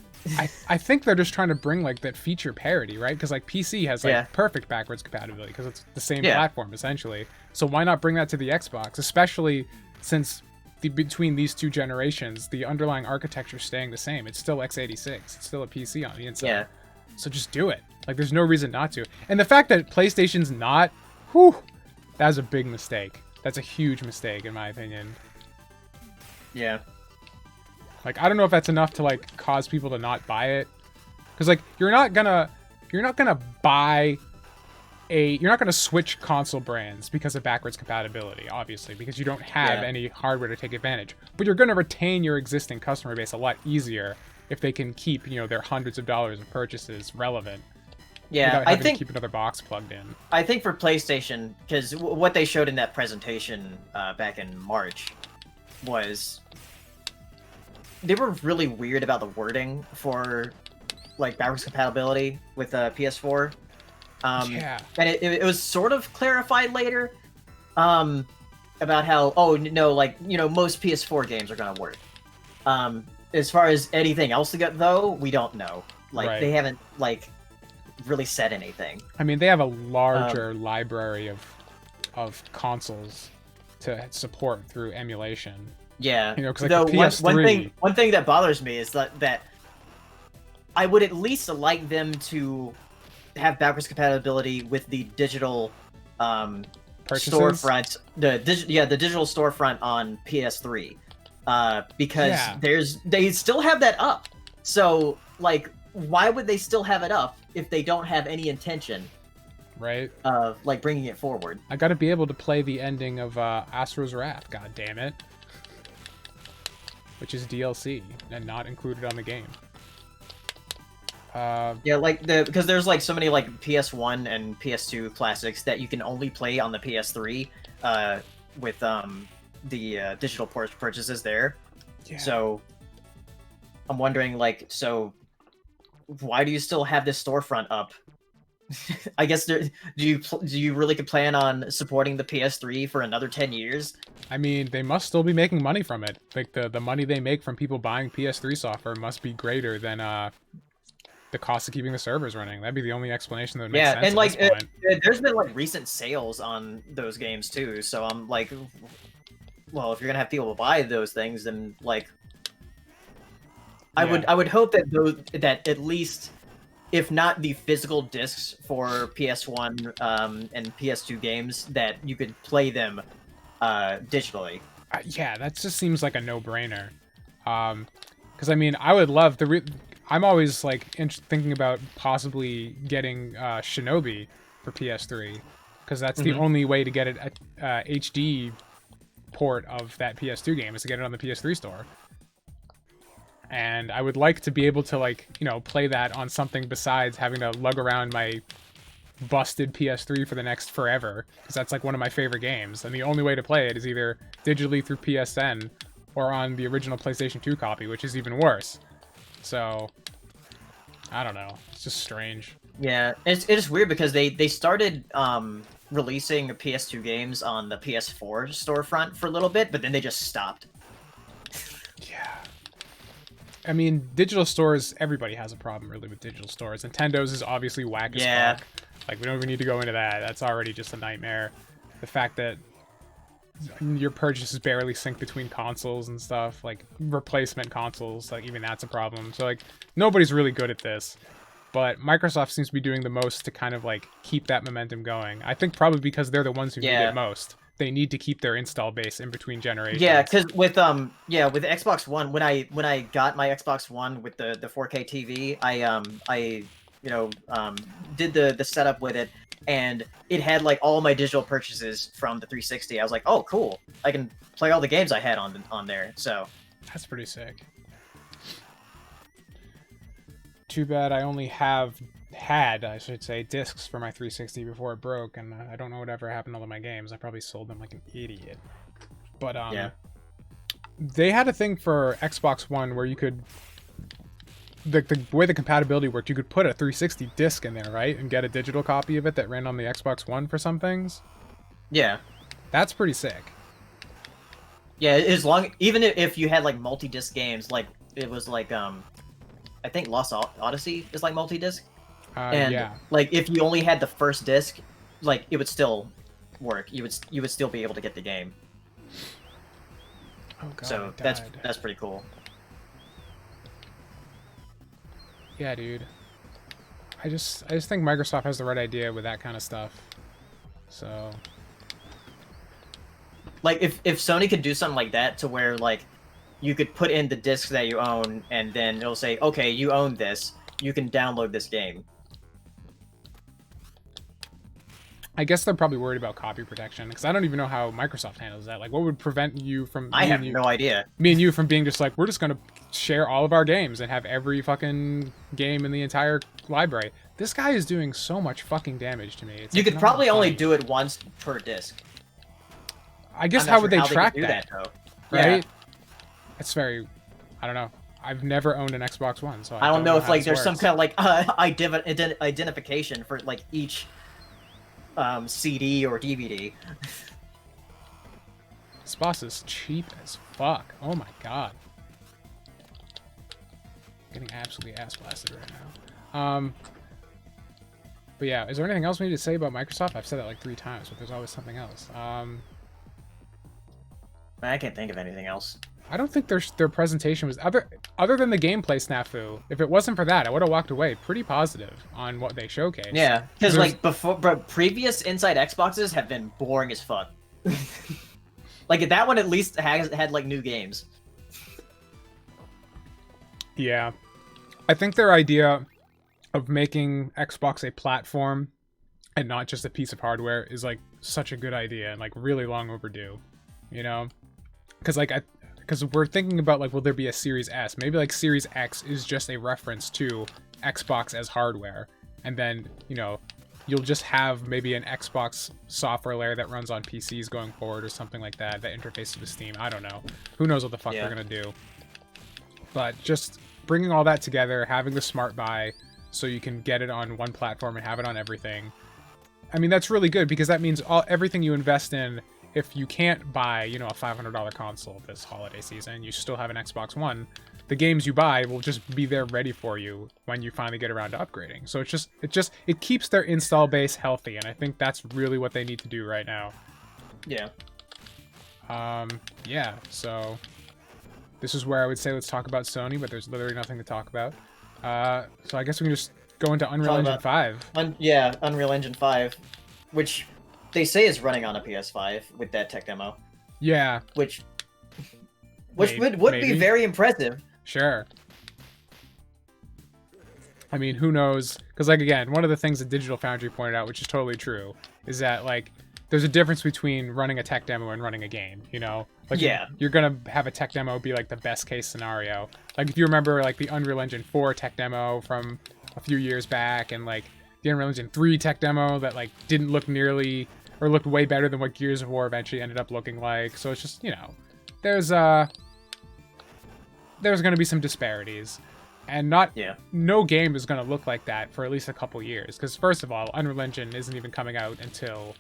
S1: I think they're just trying to bring like that feature parity, right? Because like PC has like perfect backwards compatibility because it's the same platform essentially. So why not bring that to the Xbox, especially since between these two generations, the underlying architecture is staying the same. It's still x86. It's still a PC on the inside. Yeah. So just do it. Like, there's no reason not to. And the fact that PlayStation's not, that's a big mistake. That's a huge mistake, in my opinion.
S2: Yeah.
S1: Like, I don't know if that's enough to, like, cause people to not buy it. Because, like, you're not gonna buy you're not going to switch console brands because of backwards compatibility, obviously, because you don't have any hardware to take advantage. But you're going to retain your existing customer base a lot easier if they can keep, you know, their hundreds of dollars of purchases relevant.
S2: Yeah,
S1: I think keep another box plugged in.
S2: I think for PlayStation, because what they showed in that presentation back in March was they were really weird about the wording for like backwards compatibility with PS4. And it was sort of clarified later about how, oh, no, like, you know, most PS4 games are going to work. As far as anything else to get, though, we don't know. Like, they haven't, like, really said anything.
S1: I mean, they have a larger library of consoles to support through emulation.
S2: Yeah.
S1: You know, because like the PS3...
S2: one thing that bothers me is that I would at least like them to have backwards compatibility with the digital storefront, the digital storefront on PS3, because they still have that up. So like, why would they still have it up if they don't have any intention, of like bringing it forward?
S1: I got to be able to play the ending of Astro's Wrath. God damn it, which is DLC and not included on the game.
S2: Yeah, like because there's like so many like PS1 and PS2 classics that you can only play on the PS3 with the digital purchases there. Yeah. So I'm wondering, like, so why do you still have this storefront up? I guess do you really plan on supporting the PS3 for another 10 years?
S1: I mean, they must still be making money from it. Like the money they make from people buying PS3 software must be greater than the cost of keeping the servers running. That'd be the only explanation that would make sense.
S2: And like
S1: at this point.
S2: there's been like recent sales on those games too. So I'm like, well, if you're gonna have people buy those things, then like, I would hope that at least, if not the physical discs for PS1 and PS2 games, that you could play them digitally.
S1: Yeah, that just seems like a no-brainer. Because I mean, I would love I'm always like thinking about possibly getting Shinobi for PS3, because that's the only way to get it HD port of that PS2 game is to get it on the PS3 store. And I would like to be able to, like, you know, play that on something besides having to lug around my busted PS3 for the next forever, because that's like one of my favorite games, and the only way to play it is either digitally through PSN or on the original PlayStation 2 copy, which is even worse. So I don't know, it's just strange.
S2: Yeah, it is weird because they started releasing PS2 games on the PS4 storefront for a little bit, but then they just stopped.
S1: Yeah. I mean, digital stores, everybody has a problem really with digital stores. Nintendo's is obviously whack as fuck. Like, we don't even need to go into that. That's already just a nightmare. The fact that your purchases barely sync between consoles and stuff, like replacement consoles, like even that's a problem. So like, nobody's really good at this. But Microsoft seems to be doing the most to kind of like keep that momentum going. I think probably because they're the ones who need it most. They need to keep their install base in between generations.
S2: Yeah, because with with Xbox One, when I got my Xbox One with the 4K TV, I did the setup with it, and it had like all my digital purchases from the 360. I was like, oh cool, I can play all the games I had on there. So
S1: that's pretty sick. Too bad I only had, I should say, discs for my 360 before it broke, and I don't know whatever happened to all of my games. I probably sold them like an idiot. But they had a thing for Xbox One where you could, the way the compatibility worked, you could put a 360 disc in there, right, and get a digital copy of it that ran on the Xbox One for some things.
S2: Yeah,
S1: that's pretty sick.
S2: Yeah, even if you had like multi-disc games, like it was like I think Lost Odyssey is like multi-disc. And
S1: yeah,
S2: like if you only had the first disc, like it would still work. You would still be able to get the game.
S1: Oh god.
S2: So that's pretty cool.
S1: Yeah, dude. I just think Microsoft has the right idea with that kind of stuff. So
S2: like if Sony could do something like that to where like you could put in the discs that you own, and then it'll say, okay, you own this, you can download this game.
S1: I guess they're probably worried about copy protection, because I don't even know how Microsoft handles that. Like, what would prevent you from...
S2: I have no idea.
S1: Me and you from being just like, we're just going to share all of our games and have every fucking game in the entire library. This guy is doing so much fucking damage to me. It's
S2: you could probably only do it once per disc.
S1: I guess how would they track that? Right?
S2: Yeah.
S1: It's very... I don't know. I've never owned an Xbox One, so
S2: I don't know if like there's some kind of like identification for like each CD or DVD.
S1: This boss is cheap as fuck. Oh my god. Getting absolutely ass blasted right now. But yeah, is there anything else we need to say about Microsoft? I've said that like 3 times, but there's always something else.
S2: I can't think of anything else.
S1: I don't think their presentation was other than the gameplay snafu. If it wasn't for that, I would have walked away pretty positive on what they showcased.
S2: Yeah, because like but previous Inside Xboxes have been boring as fuck. Like that one at least had like new games.
S1: Yeah, I think their idea of making Xbox a platform and not just a piece of hardware is like such a good idea and like really long overdue. You know, because like because we're thinking about like, will there be a Series S? Maybe like Series X is just a reference to Xbox as hardware, and then, you know, you'll just have maybe an Xbox software layer that runs on PCs going forward or something like that, that interfaces with Steam. I don't know. Who knows what the fuck they're gonna do. But just bringing all that together, having the smart buy so you can get it on one platform and have it on everything. I mean, that's really good because that means everything you invest in, if you can't buy, you know, a $500 console this holiday season, you still have an Xbox One, the games you buy will just be there ready for you when you finally get around to upgrading. So it keeps their install base healthy, and I think that's really what they need to do right now.
S2: Yeah.
S1: Yeah, so this is where I would say let's talk about Sony, but there's literally nothing to talk about. So I guess we can just go into Unreal Engine 5.
S2: Unreal Engine 5, which they say is running on a PS5 with that tech demo.
S1: Yeah.
S2: Which would be very impressive.
S1: Sure. I mean, who knows? Because, like, again, one of the things that Digital Foundry pointed out, which is totally true, is that, like, there's a difference between running a tech demo and running a game, you know? Like,
S2: yeah.
S1: You're going to have a tech demo be, like, the best case scenario. Like, if you remember, like, the Unreal Engine 4 tech demo from a few years back, and, like, the Unreal Engine 3 tech demo that, like, didn't look nearly, or looked way better than what Gears of War eventually ended up looking like. So it's just, you know, there's going to be some disparities. And no game is going to look like that for at least a couple years. Because, first of all, Unreal Engine isn't even coming out until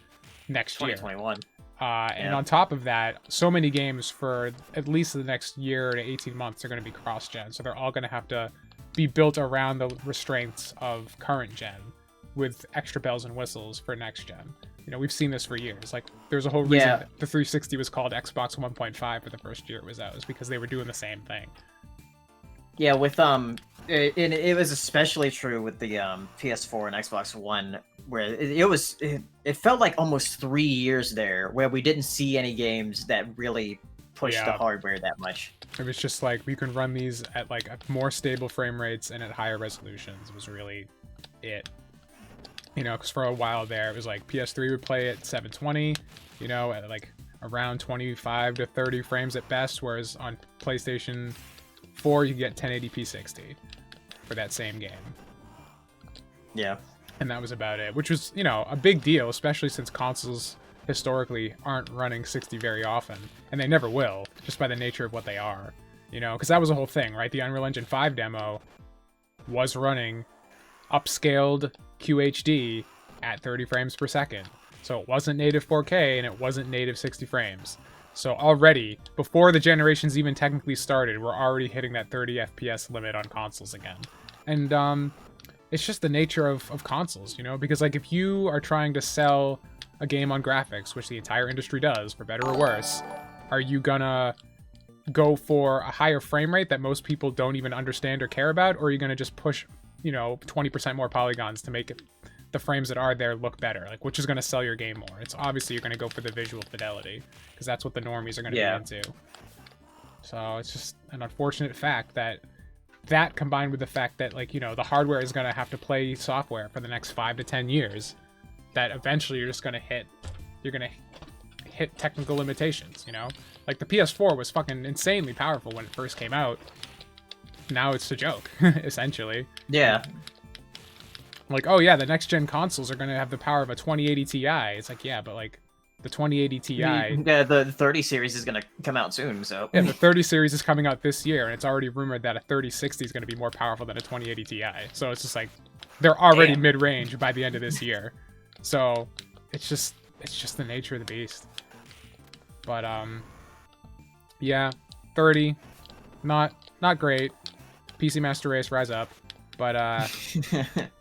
S1: next
S2: 2021.
S1: And on top of that, so many games for at least the next year to 18 months are going to be cross-gen. So they're all going to have to be built around the restraints of current gen with extra bells and whistles for next gen. You know, we've seen this for years. Like, there's a whole reason the 360 was called Xbox 1.5 for the first year it was out. It was because they were doing the same thing.
S2: Yeah, with it was especially true with the PS4 and Xbox One, where it felt like almost 3 years there where we didn't see any games that really pushed the hardware that much.
S1: It was just like we can run these at like more stable frame rates and at higher resolutions was really it. You know, because for a while there it was like PS3 would play at 720, you know, at like around 25 to 30 frames at best, whereas on PlayStation 4 you get 1080p 60 for that same game.
S2: Yeah.
S1: And that was about it, which was, you know, a big deal, especially since consoles historically aren't running 60 very often, and they never will, just by the nature of what they are. You know, because that was the whole thing, right? The Unreal Engine 5 demo was running upscaled QHD at 30 frames per second. So it wasn't native 4K and it wasn't native 60 frames. So already, before the generations even technically started, we're already hitting that 30 FPS limit on consoles again. And it's just the nature of consoles, you know? Because like if you are trying to sell a game on graphics, which the entire industry does, for better or worse, are you gonna go for a higher frame rate that most people don't even understand or care about? Or are you gonna just push, you know, 20% more polygons to make it, the frames that are there look better? Like, which is going to sell your game more? It's obviously you're going to go for the visual fidelity because that's what the normies are going to be into. So it's just an unfortunate fact that combined with the fact that, like, you know, the hardware is going to have to play software for the next 5 to 10 years, that eventually you're just going to hit technical limitations, you know? Like the PS4 was fucking insanely powerful when it first came out. Now it's a joke, essentially.
S2: Yeah.
S1: Like, oh yeah, the next gen consoles are going to have the power of a 2080 Ti. It's like, yeah, but like the 2080 Ti.
S2: Yeah, the 30 series is going to come out soon, so.
S1: Yeah, the 30 series is coming out this year, and it's already rumored that a 3060 is going to be more powerful than a 2080 Ti. So it's just like they're already mid-range by the end of this year. So it's just the nature of the beast. But yeah, 30, not great. PC Master Race, rise up. But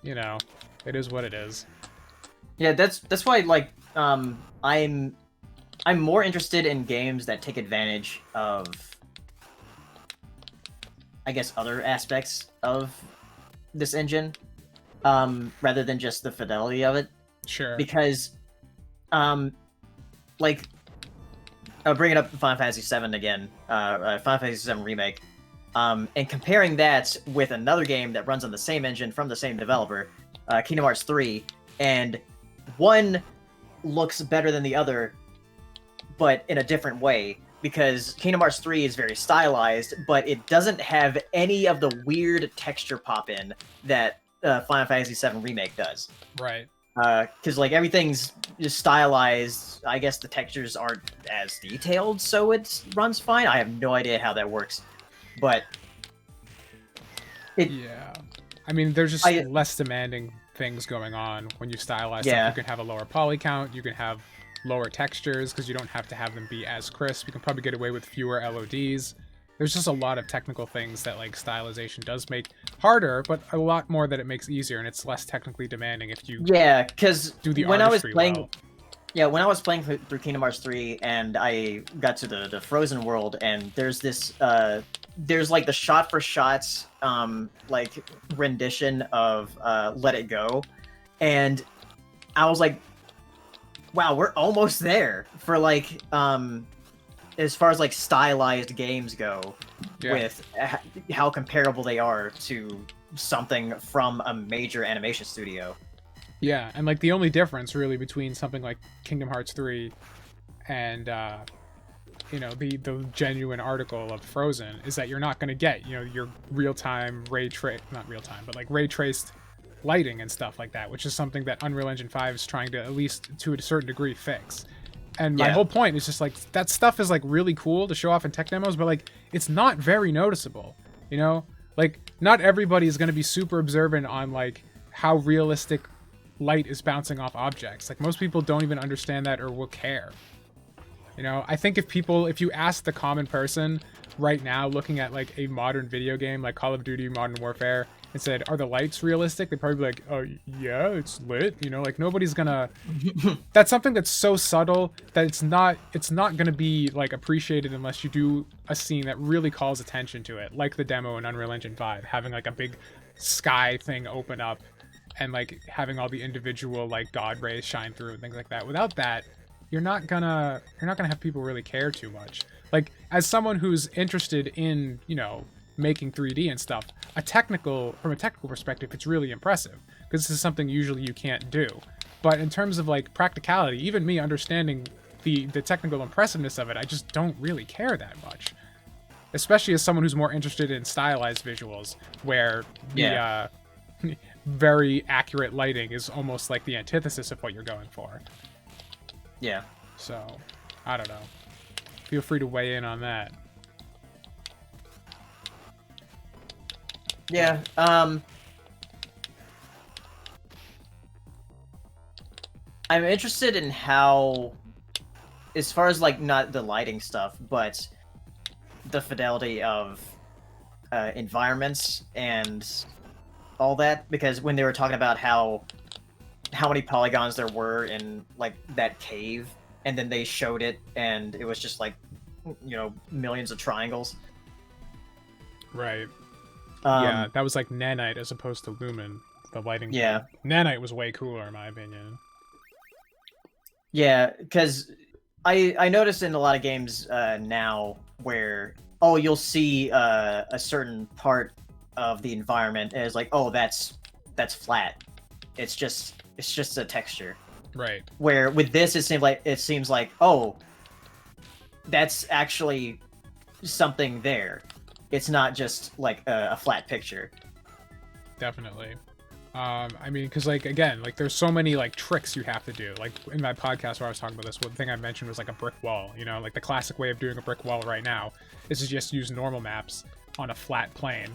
S1: you know, it is what it is.
S2: Yeah, that's why, like, I'm more interested in games that take advantage of, I guess, other aspects of this engine, rather than just the fidelity of it.
S1: Sure.
S2: Because, like, bringing up Final Fantasy VII again, Final Fantasy VII Remake. And comparing that with another game that runs on the same engine from the same developer, Kingdom Hearts 3, and one looks better than the other, but in a different way, because Kingdom Hearts 3 is very stylized, but it doesn't have any of the weird texture pop-in that Final Fantasy VII Remake does.
S1: Right.
S2: Because, like, everything's just stylized. I guess the textures aren't as detailed, so it runs fine. I have no idea how that works. But
S1: Yeah. I mean, there's just less demanding things going on when you stylize stuff. You can have a lower poly count, you can have lower textures because you don't have to have them be as crisp. You can probably get away with fewer LODs. There's just a lot of technical things that like stylization does make harder, but a lot more that it makes easier, and it's less technically demanding if you
S2: because
S1: do the
S2: when I was
S1: artistry
S2: playing
S1: well.
S2: Yeah, when I was playing through Kingdom Hearts 3 and I got to the Frozen world, and there's this there's like the shot for shots like rendition of Let It Go, and I was like, wow, we're almost there for like as far as like stylized games go, with how comparable they are to something from a major animation studio.
S1: Yeah, and like the only difference really between something like Kingdom Hearts 3 and you know, the genuine article of Frozen is that you're not going to get, you know, your real-time not real-time, but like ray traced lighting and stuff like that, which is something that Unreal Engine 5 is trying to, at least to a certain degree, fix. And my whole point is just like that stuff is like really cool to show off in tech demos, but like it's not very noticeable, you know? Like not everybody is going to be super observant on like how realistic light is bouncing off objects. Like most people don't even understand that or will care. You know, I think if you ask the common person right now looking at like a modern video game like Call of Duty Modern Warfare and said, are the lights realistic? They'd probably be like, oh yeah, it's lit. You know, like nobody's gonna that's something that's so subtle that it's not gonna be like appreciated unless you do a scene that really calls attention to it, like the demo in Unreal Engine 5, having like a big sky thing open up and like having all the individual like god rays shine through and things like that. Without that, you're not gonna have people really care too much. Like as someone who's interested in, you know, making 3D and stuff, from a technical perspective, it's really impressive because this is something usually you can't do. But in terms of like practicality, even me understanding the technical impressiveness of it, I just don't really care that much. Especially as someone who's more interested in stylized visuals, where the very accurate lighting is almost like the antithesis of what you're going for.
S2: Yeah.
S1: So, I don't know. Feel free to weigh in on that.
S2: Yeah. I'm interested in how, as far as like not the lighting stuff, but the fidelity of environments and all that, because when they were talking about how many polygons there were in like that cave, and then they showed it and it was just like, you know, millions of triangles.
S1: Right. Yeah, that was like nanite as opposed to lumen, the lighting.
S2: Yeah.
S1: Nanite was way cooler in my opinion.
S2: Yeah, because I noticed in a lot of games now where, oh, you'll see a certain part of the environment and it's like, oh, that's flat. It's just a texture.
S1: Right.
S2: Where with this it seems like oh, that's actually something there. It's not just like a flat picture.
S1: Definitely. I mean, because like again, like there's so many like tricks you have to do. Like in my podcast where I was talking about this, one thing I mentioned was like a brick wall. You know, like the classic way of doing a brick wall right now is to just use normal maps on a flat plane.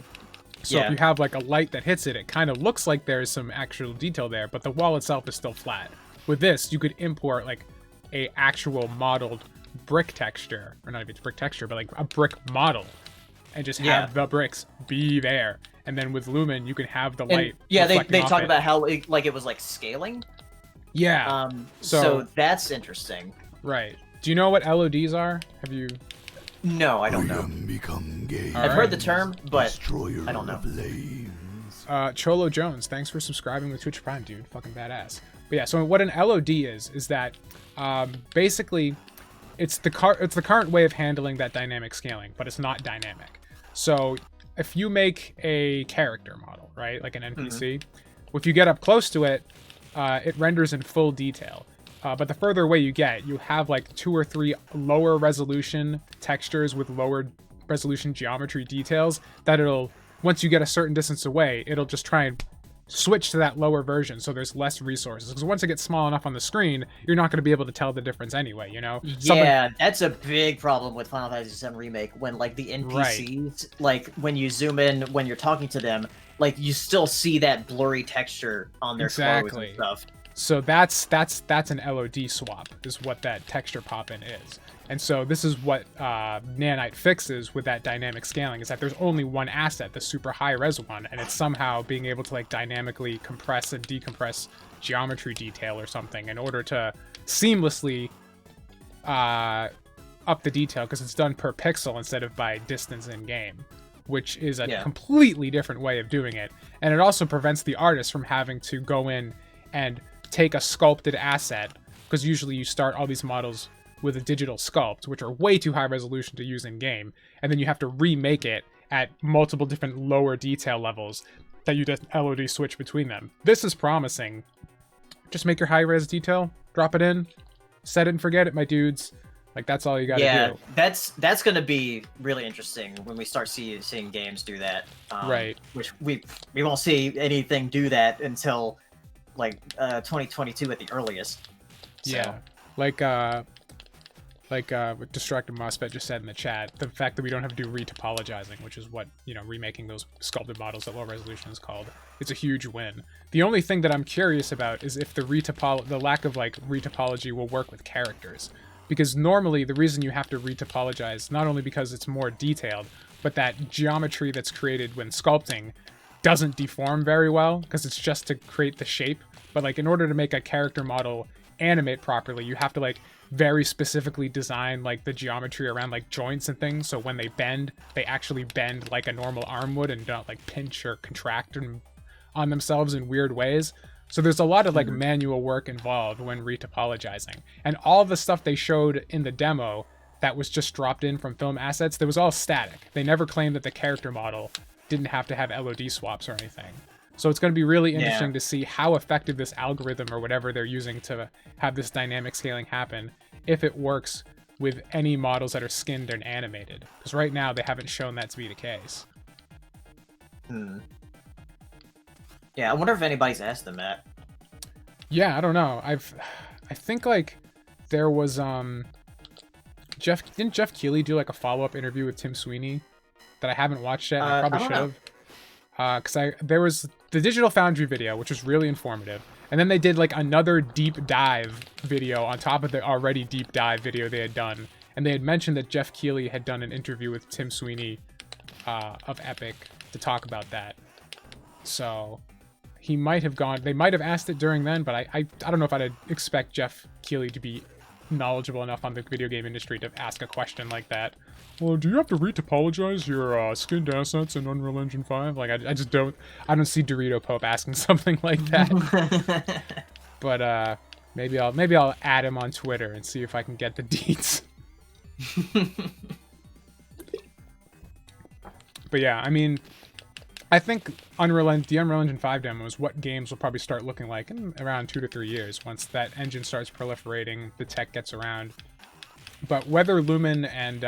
S1: So if you have like a light that hits it, it kind of looks like there's some actual detail there, but the wall itself is still flat. With this, you could import like a actual modeled brick texture, or not even brick texture, but like a brick model, and just have the bricks be there. And then with Lumen, you can have the light.
S2: Yeah, they talk about how it was like scaling.
S1: Yeah.
S2: So that's interesting.
S1: Right. Do you know what LODs are? Have you?
S2: No, I don't know. I've heard the term, but I don't know.
S1: Cholo Jones, thanks for subscribing with Twitch Prime, dude. Fucking badass. But yeah, so what an LOD is that basically it's the current way of handling that dynamic scaling, but it's not dynamic. So if you make a character model, right, like an NPC, if you get up close to it, it renders in full detail. But the further away you get, you have like 2 or 3 lower resolution textures with lower resolution geometry details that it'll, once you get a certain distance away, it'll just try and switch to that lower version so there's less resources. Because once it gets small enough on the screen, you're not going to be able to tell the difference anyway, you know?
S2: Yeah, that's a big problem with Final Fantasy VII Remake, when, like, the NPCs, like, when you zoom in, when you're talking to them, like, you still see that blurry texture on their clothes and stuff.
S1: So that's an LOD swap, is what that texture pop-in is. And so this is what Nanite fixes with that dynamic scaling, is that there's only one asset, the super high-res one, and it's somehow being able to like dynamically compress and decompress geometry detail or something in order to seamlessly up the detail, because it's done per pixel instead of by distance in-game, which is a completely different way of doing it. And it also prevents the artist from having to go in and take a sculpted asset, because usually you start all these models with a digital sculpt, which are way too high resolution to use in game, and then you have to remake it at multiple different lower detail levels that you just LOD switch between them. This is promising. Just make your high res detail, drop it in, set it and forget it, my dudes. Like, that's all you gotta do.
S2: Yeah, that's gonna be really interesting when we start seeing games do that.
S1: Right.
S2: Which we won't see anything do that until like 2022 at the earliest. So.
S1: Yeah, like what Destructive MOSFET just said in the chat, the fact that we don't have to do retopologizing, which is what, you know, remaking those sculpted models at low resolution is called, it's a huge win. The only thing that I'm curious about is if the lack of like retopology will work with characters, because normally the reason you have to retopologize, not only because it's more detailed, but that geometry that's created when sculpting doesn't deform very well, because it's just to create the shape. But like, in order to make a character model animate properly, you have to like very specifically design like the geometry around like joints and things, so when they bend, they actually bend like a normal arm would and don't like pinch or contract on themselves in weird ways. So there's a lot of like manual work involved when retopologizing, and all the stuff they showed in the demo that was just dropped in from film assets, that was all static. They never claimed that the character model didn't have to have LOD swaps or anything. So it's going to be really interesting to see how effective this algorithm or whatever they're using to have this dynamic scaling happen, if it works with any models that are skinned and animated. Because right now they haven't shown that to be the case.
S2: Yeah, I wonder if anybody's asked them that.
S1: Yeah, I don't know. I think like there was didn't Jeff Keighley do like a follow-up interview with Tim Sweeney that I haven't watched yet? And I probably should have. Because there was the Digital Foundry video, which was really informative, and then they did like another deep dive video on top of the already deep dive video they had done, and they had mentioned that Jeff Keighley had done an interview with Tim Sweeney of Epic to talk about that. So he might have gone, they might have asked it during then, but I don't know if I'd expect Jeff Keighley to be knowledgeable enough on the video game industry to ask a question like that. Well, do you have to retopologize your skinned assets in Unreal Engine 5? Like, I just don't see Dorito Pope asking something like that. But maybe I'll add him on Twitter and see if I can get the deets. But yeah, I mean, I think the Unreal Engine 5 demo is what games will probably start looking like in around 2 to 3 years, once that engine starts proliferating, the tech gets around. But whether Lumen and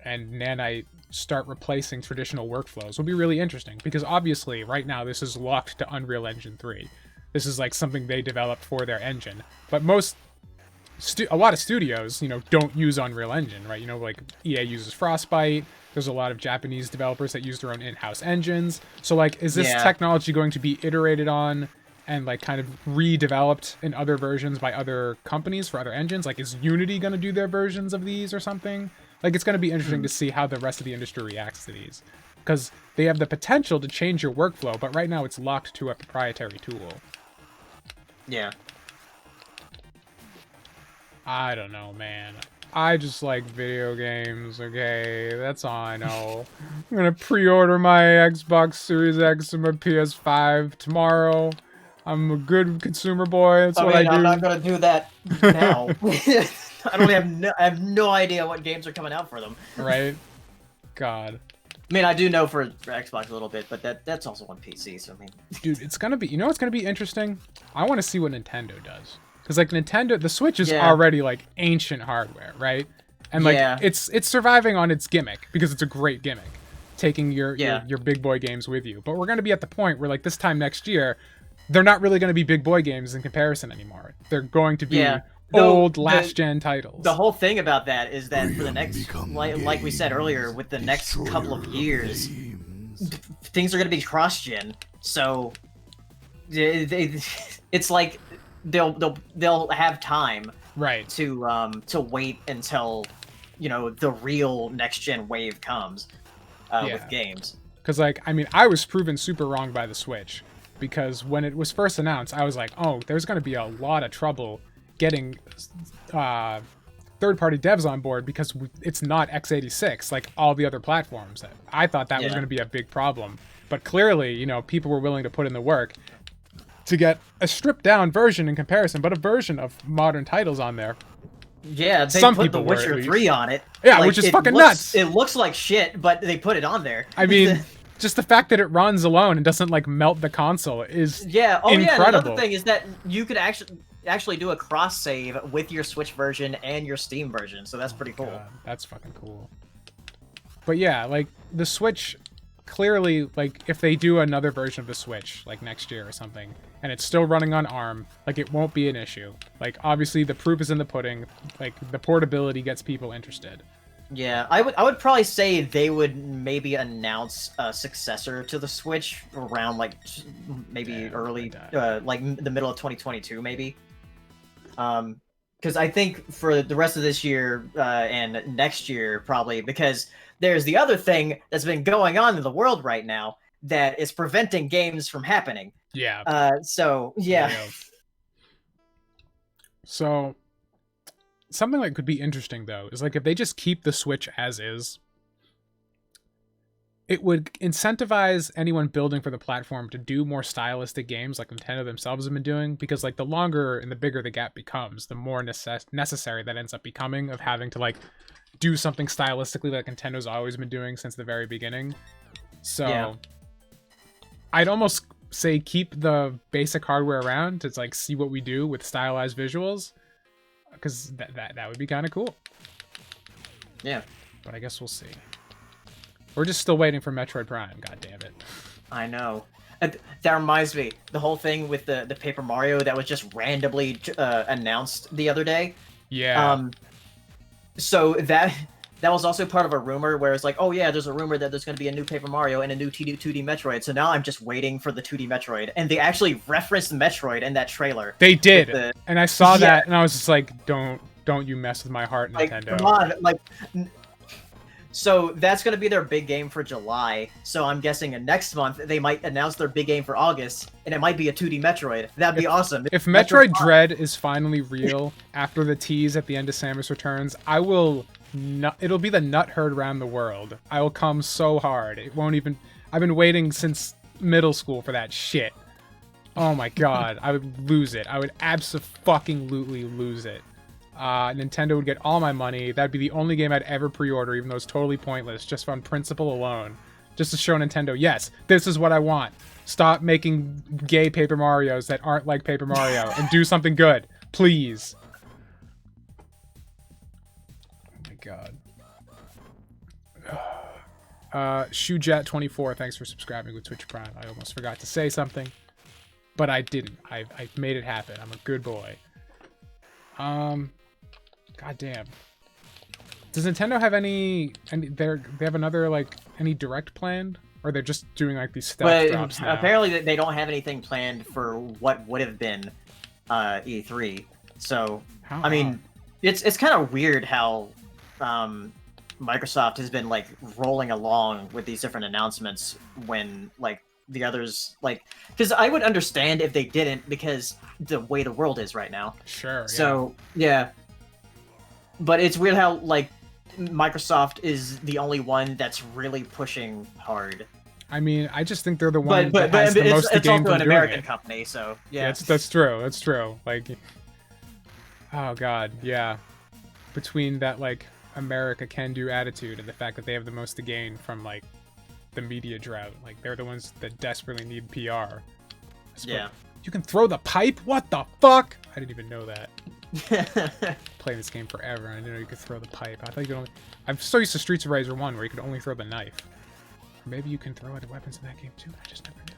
S1: Nanite start replacing traditional workflows will be really interesting, because obviously right now this is locked to Unreal Engine 3. This is like something they developed for their engine. But a lot of studios, you know, don't use Unreal Engine, right? You know, like EA uses Frostbite. There's a lot of Japanese developers that use their own in-house engines. So like, is this technology going to be iterated on and like kind of redeveloped in other versions by other companies for other engines? Like, is Unity going to do their versions of these or something? Like, it's going to be interesting to see how the rest of the industry reacts to these, because they have the potential to change your workflow, but right now it's locked to a proprietary tool.
S2: Yeah.
S1: I don't know, man. I just like video games, okay? That's all I know. I'm gonna pre-order my Xbox Series X and my PS5 tomorrow. I'm a good consumer boy. That's what I do.
S2: I'm not gonna do that now. I have no idea what games are coming out for them.
S1: Right? God.
S2: I mean, I do know for Xbox a little bit, but that's also on PC. So I mean,
S1: dude, it's gonna be. You know, what's gonna be interesting. I want to see what Nintendo does, because like Nintendo, the Switch is already like ancient hardware, right? And like it's surviving on its gimmick because it's a great gimmick. taking your big boy games with you. But we're going to be at the point where, like, this time next year, they're not really going to be big boy games in comparison anymore. They're going to be old last-gen titles.
S2: The whole thing about that is that for the next, like we said earlier, with the next couple of years, things are going to be cross-gen. So it's like they'll have time,
S1: right,
S2: to wait until, you know, the real next-gen wave comes with games.
S1: Because, like, I mean, I was proven super wrong by the Switch, because when it was first announced, I was like, oh, there's going to be a lot of trouble getting third-party devs on board because it's not x86 like all the other platforms. I thought that was going to be a big problem, but clearly, you know, people were willing to put in the work to get a stripped-down version in comparison, but a version of modern titles on there.
S2: Yeah, they put The Witcher 3 on it.
S1: Yeah, like, which is fucking nuts.
S2: It looks like shit, but they put it on there.
S1: I mean, just the fact that it runs alone and doesn't, like, melt the console is incredible.
S2: Yeah, another thing is that you could actually do a cross save with your Switch version and your Steam version, so that's pretty cool.
S1: God, that's fucking cool. But yeah, like, the Switch, clearly, like, if they do another version of the Switch, like, next year or something, and it's still running on ARM, like, it won't be an issue. Like, obviously, the proof is in the pudding. Like, the portability gets people interested.
S2: Yeah, I would probably say they would maybe announce a successor to the Switch around, like, maybe early, like, the middle of 2022, maybe. Because I think for the rest of this year and next year, probably, because there's the other thing that's been going on in the world right now that is preventing games from happening.
S1: Yeah.
S2: So, yeah.
S1: So, something that could be interesting, though, is, like, if they just keep the Switch as is, it would incentivize anyone building for the platform to do more stylistic games like Nintendo themselves have been doing, because, like, the longer and the bigger the gap becomes, the more necessary that ends up becoming of having to, like, do something stylistically like Nintendo's always been doing since the very beginning. So, I'd almost say keep the basic hardware around to, like, see what we do with stylized visuals, because that would be kind of cool.
S2: Yeah.
S1: But I guess we'll see. We're just still waiting for Metroid Prime, god damn it.
S2: I know. That reminds me, the whole thing with the Paper Mario that was just randomly announced the other day.
S1: Yeah.
S2: So that was also part of a rumor where it's like, oh yeah, there's a rumor that there's going to be a new Paper Mario and a new 2D Metroid. So now I'm just waiting for the 2D Metroid. And they actually referenced Metroid in that trailer.
S1: They did. And I saw that and I was just like, don't you mess with my heart, Nintendo.
S2: Like, come on. Like, so that's going to be their big game for July. So I'm guessing next month they might announce their big game for August, and it might be a 2D Metroid. That'd be awesome.
S1: If Metroid Dread is finally real after the tease at the end of Samus Returns, I will... it'll be the nut herd around the world. I will come so hard. It won't even... I've been waiting since middle school for that shit. Oh my god. I would lose it. I would abso-fucking-lutely lose it. Nintendo would get all my money. That'd be the only game I'd ever pre-order, even though it's totally pointless, just on principle alone. Just to show Nintendo, yes, this is what I want. Stop making gay Paper Marios that aren't like Paper Mario and do something good. Please. Oh my god. Shoejet24, thanks for subscribing with Twitch Prime. I almost forgot to say something, but I didn't. I made it happen. I'm a good boy. God damn. Does Nintendo have any they have another, like, any direct planned? Or they're just doing, like, these stealth drops now?
S2: Apparently they don't have anything planned for what would have been E3. So, I mean, it's kind of weird how Microsoft has been, like, rolling along with these different announcements when, like, the others, like, because I would understand if they didn't, because the way the world is right now.
S1: Sure. Yeah.
S2: So, yeah. But it's weird how, like, Microsoft is the only one that's really pushing hard.
S1: I mean, I just think they're the one that has the most to gain from doing it.
S2: It's also an American company, so, yeah.
S1: That's true. That's true. Like, oh god, yeah. Between that, like, America can-do attitude and the fact that they have the most to gain from, like, the media drought. Like, they're the ones that desperately need PR.
S2: Yeah.
S1: You can throw the pipe? What the fuck? I didn't even know that. Played this game forever, and I didn't know you could throw the pipe. I thought you could only... I'm so used to Streets of Rage 1, where you could only throw the knife. Maybe you can throw other weapons in that game too. I just never knew.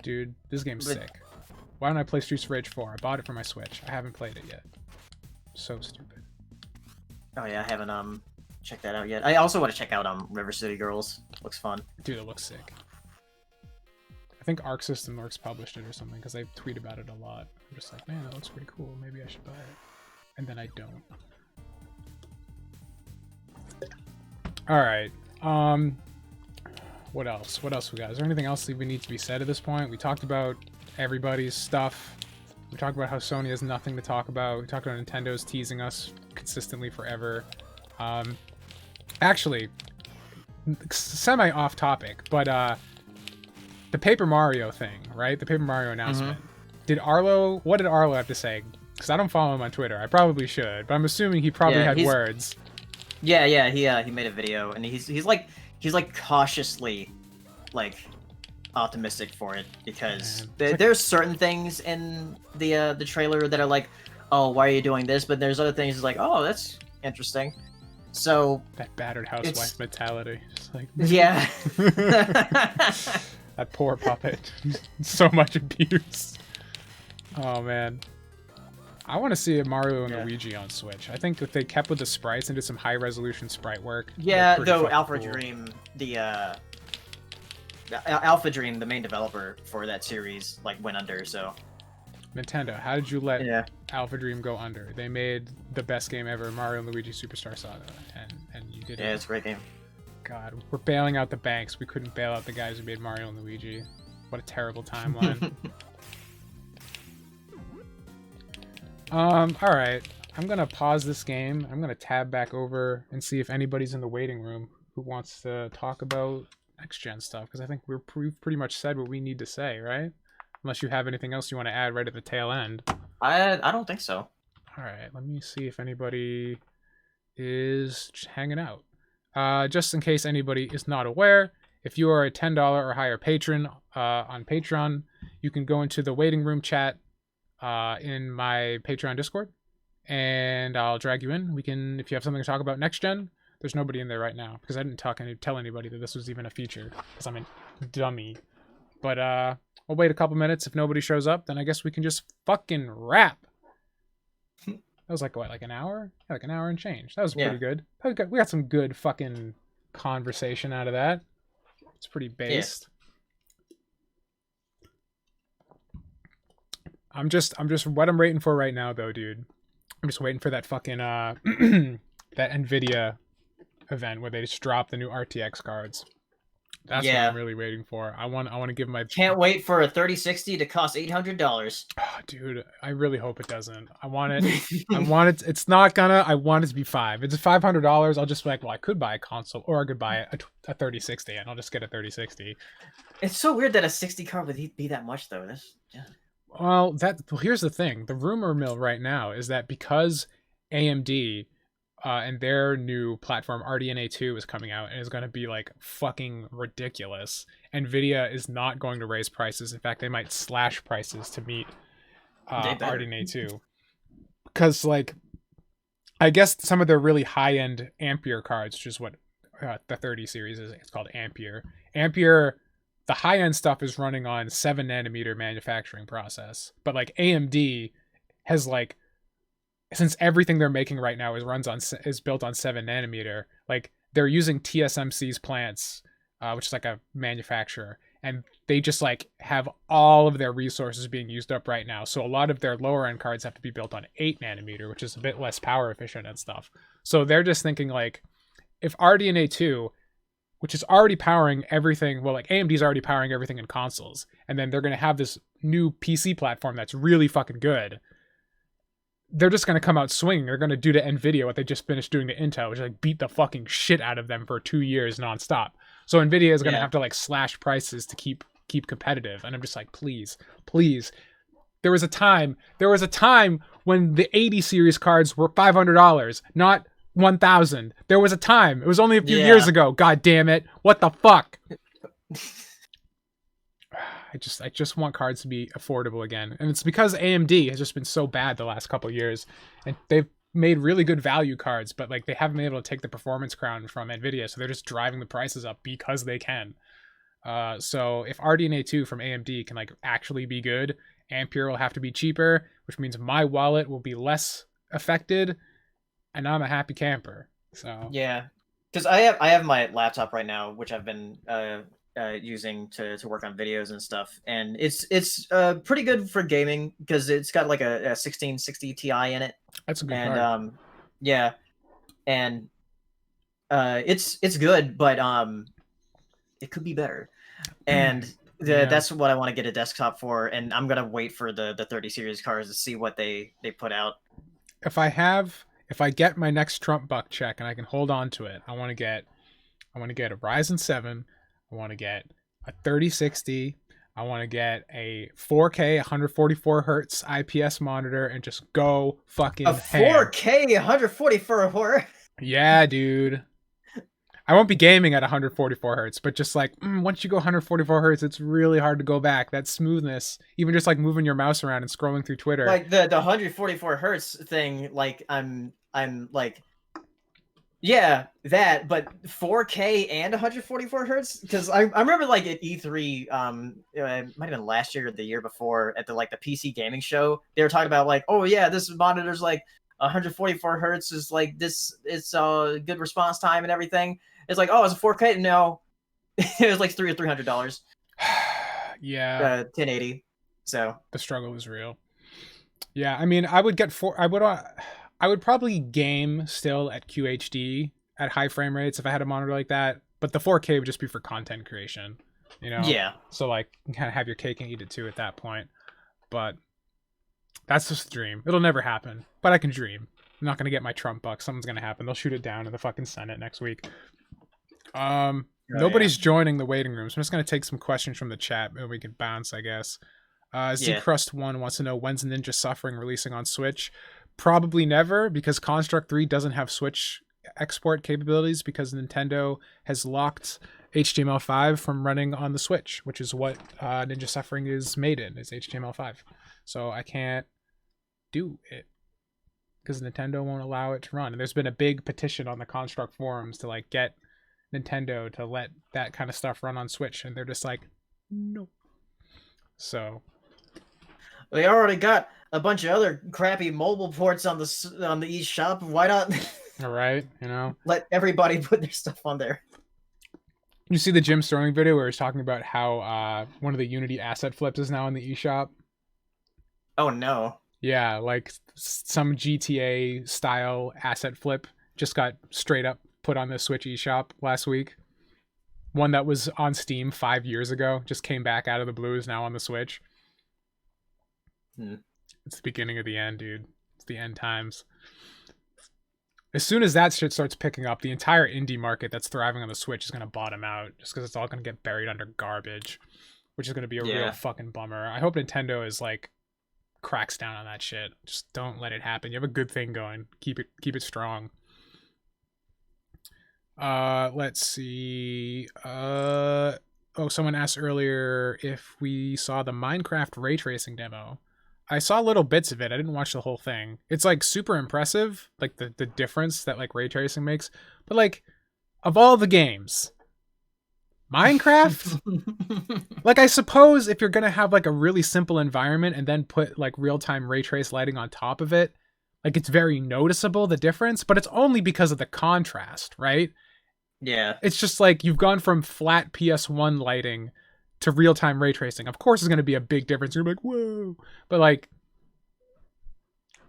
S1: Dude, this game's sick. Why don't I play Streets of Rage 4? I bought it for my Switch. I haven't played it yet. So stupid.
S2: Oh yeah, I haven't checked that out yet. I also want to check out River City Girls. Looks fun.
S1: Dude, it looks sick. I think Arc System Works published it or something because they tweet about it a lot. I'm just like, man, that looks pretty cool. Maybe I should buy it. And then I don't. Alright. What else? What else we got? Is there anything else that we need to be said at this point? We talked about everybody's stuff. We talked about how Sony has nothing to talk about. We talked about Nintendo's teasing us consistently forever. Actually, semi off topic, but the Paper Mario thing, right? The Paper Mario announcement. What did Arlo have to say? Because I don't follow him on Twitter. I probably should, but I'm assuming he probably had words.
S2: Yeah, he made a video, and he's like cautiously like optimistic for it, because there's certain things in the trailer that are like, oh, why are you doing this? But there's other things that's like, oh, that's interesting. So
S1: that battered housewife mentality, just like
S2: yeah.
S1: That poor puppet. So much abuse. Oh man. I want to see a Mario and Luigi on Switch. I think if they kept with the sprites and did some high resolution sprite work.
S2: Yeah, though Alpha Dream, Alpha Dream, the main developer for that series, like went under. So
S1: Nintendo, how did you let Alpha Dream go under? They made the best game ever, Mario and Luigi Superstar Saga, and you did it.
S2: Yeah, it's a great game.
S1: God, we're bailing out the banks. We couldn't bail out the guys who made Mario and Luigi. What a terrible timeline. Alright. I'm gonna pause this game. I'm gonna tab back over and see if anybody's in the waiting room who wants to talk about next-gen stuff, because I think we've pretty much said what we need to say, right? Unless you have anything else you want to add right at the tail end.
S2: I don't think so.
S1: Alright, let me see if anybody is hanging out. Just in case anybody is not aware, if you are a $10 or higher patron on Patreon, you can go into the waiting room chat in my Patreon Discord, and I'll drag you in. We can, if you have something to talk about next gen. There's nobody in there right now because I didn't tell anybody that this was even a feature because I'm a dummy. But we'll wait a couple minutes. If nobody shows up, then I guess we can just fucking wrap. That was like what, like an hour? Yeah, like an hour and change. That was pretty good. We got some good fucking conversation out of that. It's pretty based. I'm just what I'm waiting for right now though, dude. I'm just waiting for that fucking that Nvidia event where they just drop the new RTX cards. That's what I'm really waiting for. I want to give my...
S2: Can't wait for a 3060 to cost $800.
S1: Oh, dude, I really hope it doesn't. I want it. I want it. It's not gonna. I want it to be $500. It's $500. I'll just be like, well, I could buy a console, or I could buy a 3060, and I'll just get a 3060.
S2: It's so weird that a 60 card would be that much, though.
S1: Well, here's the thing. The rumor mill right now is that because AMD and their new platform RDNA 2 is coming out and is going to be like fucking ridiculous, Nvidia is not going to raise prices. In fact, they might slash prices to meet RDNA 2, because like I guess some of their really high-end Ampere cards, which is what the 30 series is, it's called Ampere. The high-end stuff is running on 7 nanometer manufacturing process, but like AMD has like, since everything they're making right now is built on 7 nanometer, like they're using TSMC's plants, which is like a manufacturer, and they just like have all of their resources being used up right now. So a lot of their lower end cards have to be built on 8 nanometer, which is a bit less power efficient and stuff. So they're just thinking like, if RDNA 2, which is already powering everything, well, like AMD's already powering everything in consoles, and then they're going to have this new PC platform that's really fucking good, they're just going to come out swinging. They're going to do to NVIDIA what they just finished doing to Intel, which is like beat the fucking shit out of them for 2 years nonstop. So NVIDIA is going to have to like slash prices to keep competitive. And I'm just like, please. There was a time when the 80 series cards were $500, not 1,000. There was a time. It was only a few years ago. God damn it. What the fuck? I just want cards to be affordable again. And it's because AMD has just been so bad the last couple of years. And they've made really good value cards, but like they haven't been able to take the performance crown from Nvidia, so they're just driving the prices up because they can. So if RDNA 2 from AMD can like actually be good, Ampere will have to be cheaper, which means my wallet will be less affected, and I'm a happy camper. So
S2: Yeah, because I have my laptop right now, which I've been using to work on videos and stuff, and it's pretty good for gaming because it's got like a 1660 Ti in it,
S1: that's a good
S2: and
S1: card.
S2: yeah, and it's good, but it could be better, and
S1: Yeah.
S2: that's what I want to get a desktop for, and I'm gonna wait for the 30 series cards to see what they put out.
S1: If I get my next Trump buck check and I can hold on to it, I want to get a Ryzen 7, I want to get a 3060, I want to get a 4K 144 hertz IPS monitor and just go fucking
S2: A
S1: ham.
S2: 4K 144 horror.
S1: Yeah, dude. I won't be gaming at 144 hertz, but just like once you go 144 hertz, it's really hard to go back. That smoothness, even just like moving your mouse around and scrolling through Twitter.
S2: Like the 144 hertz thing, like I'm like, yeah, that, but 4K and 144 hertz, because I remember like at E3, it might have been last year or the year before at the like the PC gaming show, they were talking about like, oh yeah, this monitor's like 144 hertz is like this, it's good response time and everything. It's like, oh, it's a 4K. No, it was like $300.
S1: Yeah,
S2: 1080. So
S1: the struggle is real. Yeah, I mean, I would probably game still at QHD at high frame rates if I had a monitor like that, but the 4K would just be for content creation, you know?
S2: yeah.
S1: So like you can kind of have your cake and eat it too at that point. But that's just a dream. It'll never happen, but I can dream. I'm not gonna get my Trump buck. Something's gonna happen. They'll shoot it down in the fucking Senate next week. Nobody's joining the waiting room, so I'm just gonna take some questions from the chat and we can bounce, I guess. Zcrust1 wants to know, when's Ninja Suffering releasing on Switch? Probably never, because Construct 3 doesn't have Switch export capabilities because Nintendo has locked HTML5 from running on the Switch, which is what Ninja Suffering is made in, is HTML5. So I can't do it because Nintendo won't allow it to run. And there's been a big petition on the Construct forums to like get Nintendo to let that kind of stuff run on Switch, and they're just like, no. So
S2: they already got a bunch of other crappy mobile ports on the eShop. Why not?
S1: All right, you know,
S2: let everybody put their stuff on there.
S1: You see the Jim Sterling video where he's talking about how one of the Unity asset flips is now in the eShop?
S2: Oh no.
S1: Yeah, like some GTA style asset flip just got straight up put on the Switch eShop last week. One that was on Steam 5 years ago just came back out of the blue, is now on the Switch. It's the beginning of the end, dude. It's the end times. As soon as that shit starts picking up, the entire indie market that's thriving on the Switch is going to bottom out just because it's all going to get buried under garbage, which is going to be a real fucking bummer. I hope Nintendo is like cracks down on that shit. Just don't let it happen. You have a good thing going. Keep it strong. Let's see. Someone asked earlier if we saw the Minecraft ray tracing demo. I saw little bits of it. I didn't watch the whole thing. It's like super impressive, like the difference that like ray tracing makes. But like, of all the games, Minecraft? Like, I suppose if you're gonna have like a really simple environment and then put like real-time ray trace lighting on top of it, like it's very noticeable, the difference, but it's only because of the contrast, right?
S2: Yeah.
S1: It's just like you've gone from flat PS1 lighting to real-time ray tracing. Of course, it's going to be a big difference. You're like, whoa. But like,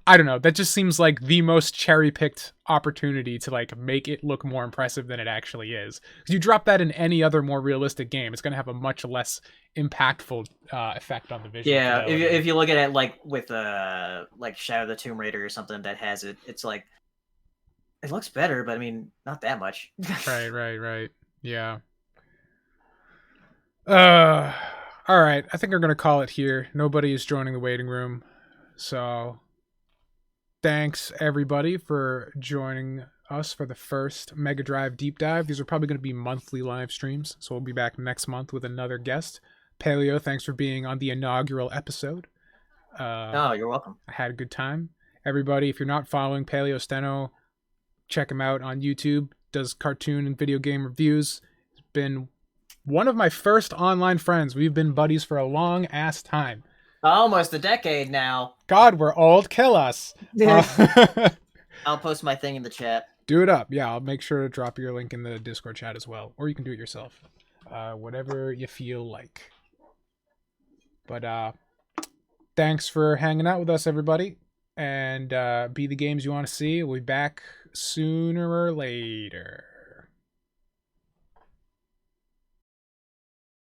S1: I don't know. That just seems like the most cherry-picked opportunity to like make it look more impressive than it actually is. Because you drop that in any other more realistic game, it's going to have a much less impactful effect on the visual.
S2: Yeah, if you look at it like with like Shadow of the Tomb Raider or something that has it, it's like, it looks better, but I mean, not that much.
S1: Right. Yeah. All right. I think we're going to call it here. Nobody is joining the waiting room. So thanks everybody for joining us for the first Mega Drive Deep Dive. These are probably going to be monthly live streams. So we'll be back next month with another guest. Paleo, thanks for being on the inaugural episode.
S2: Oh, you're welcome.
S1: I had a good time. Everybody, if you're not following PaleoSteno, check him out on YouTube. Does cartoon and video game reviews. He's been one of my first online friends. We've been buddies for a long ass time.
S2: Almost a decade now.
S1: God, we're old. Kill us.
S2: I'll post my thing in the chat.
S1: Do it up. Yeah, I'll make sure to drop your link in the Discord chat as well. Or you can do it yourself. Whatever you feel like. But thanks for hanging out with us, everybody. And be the games you want to see. We'll be back sooner or later.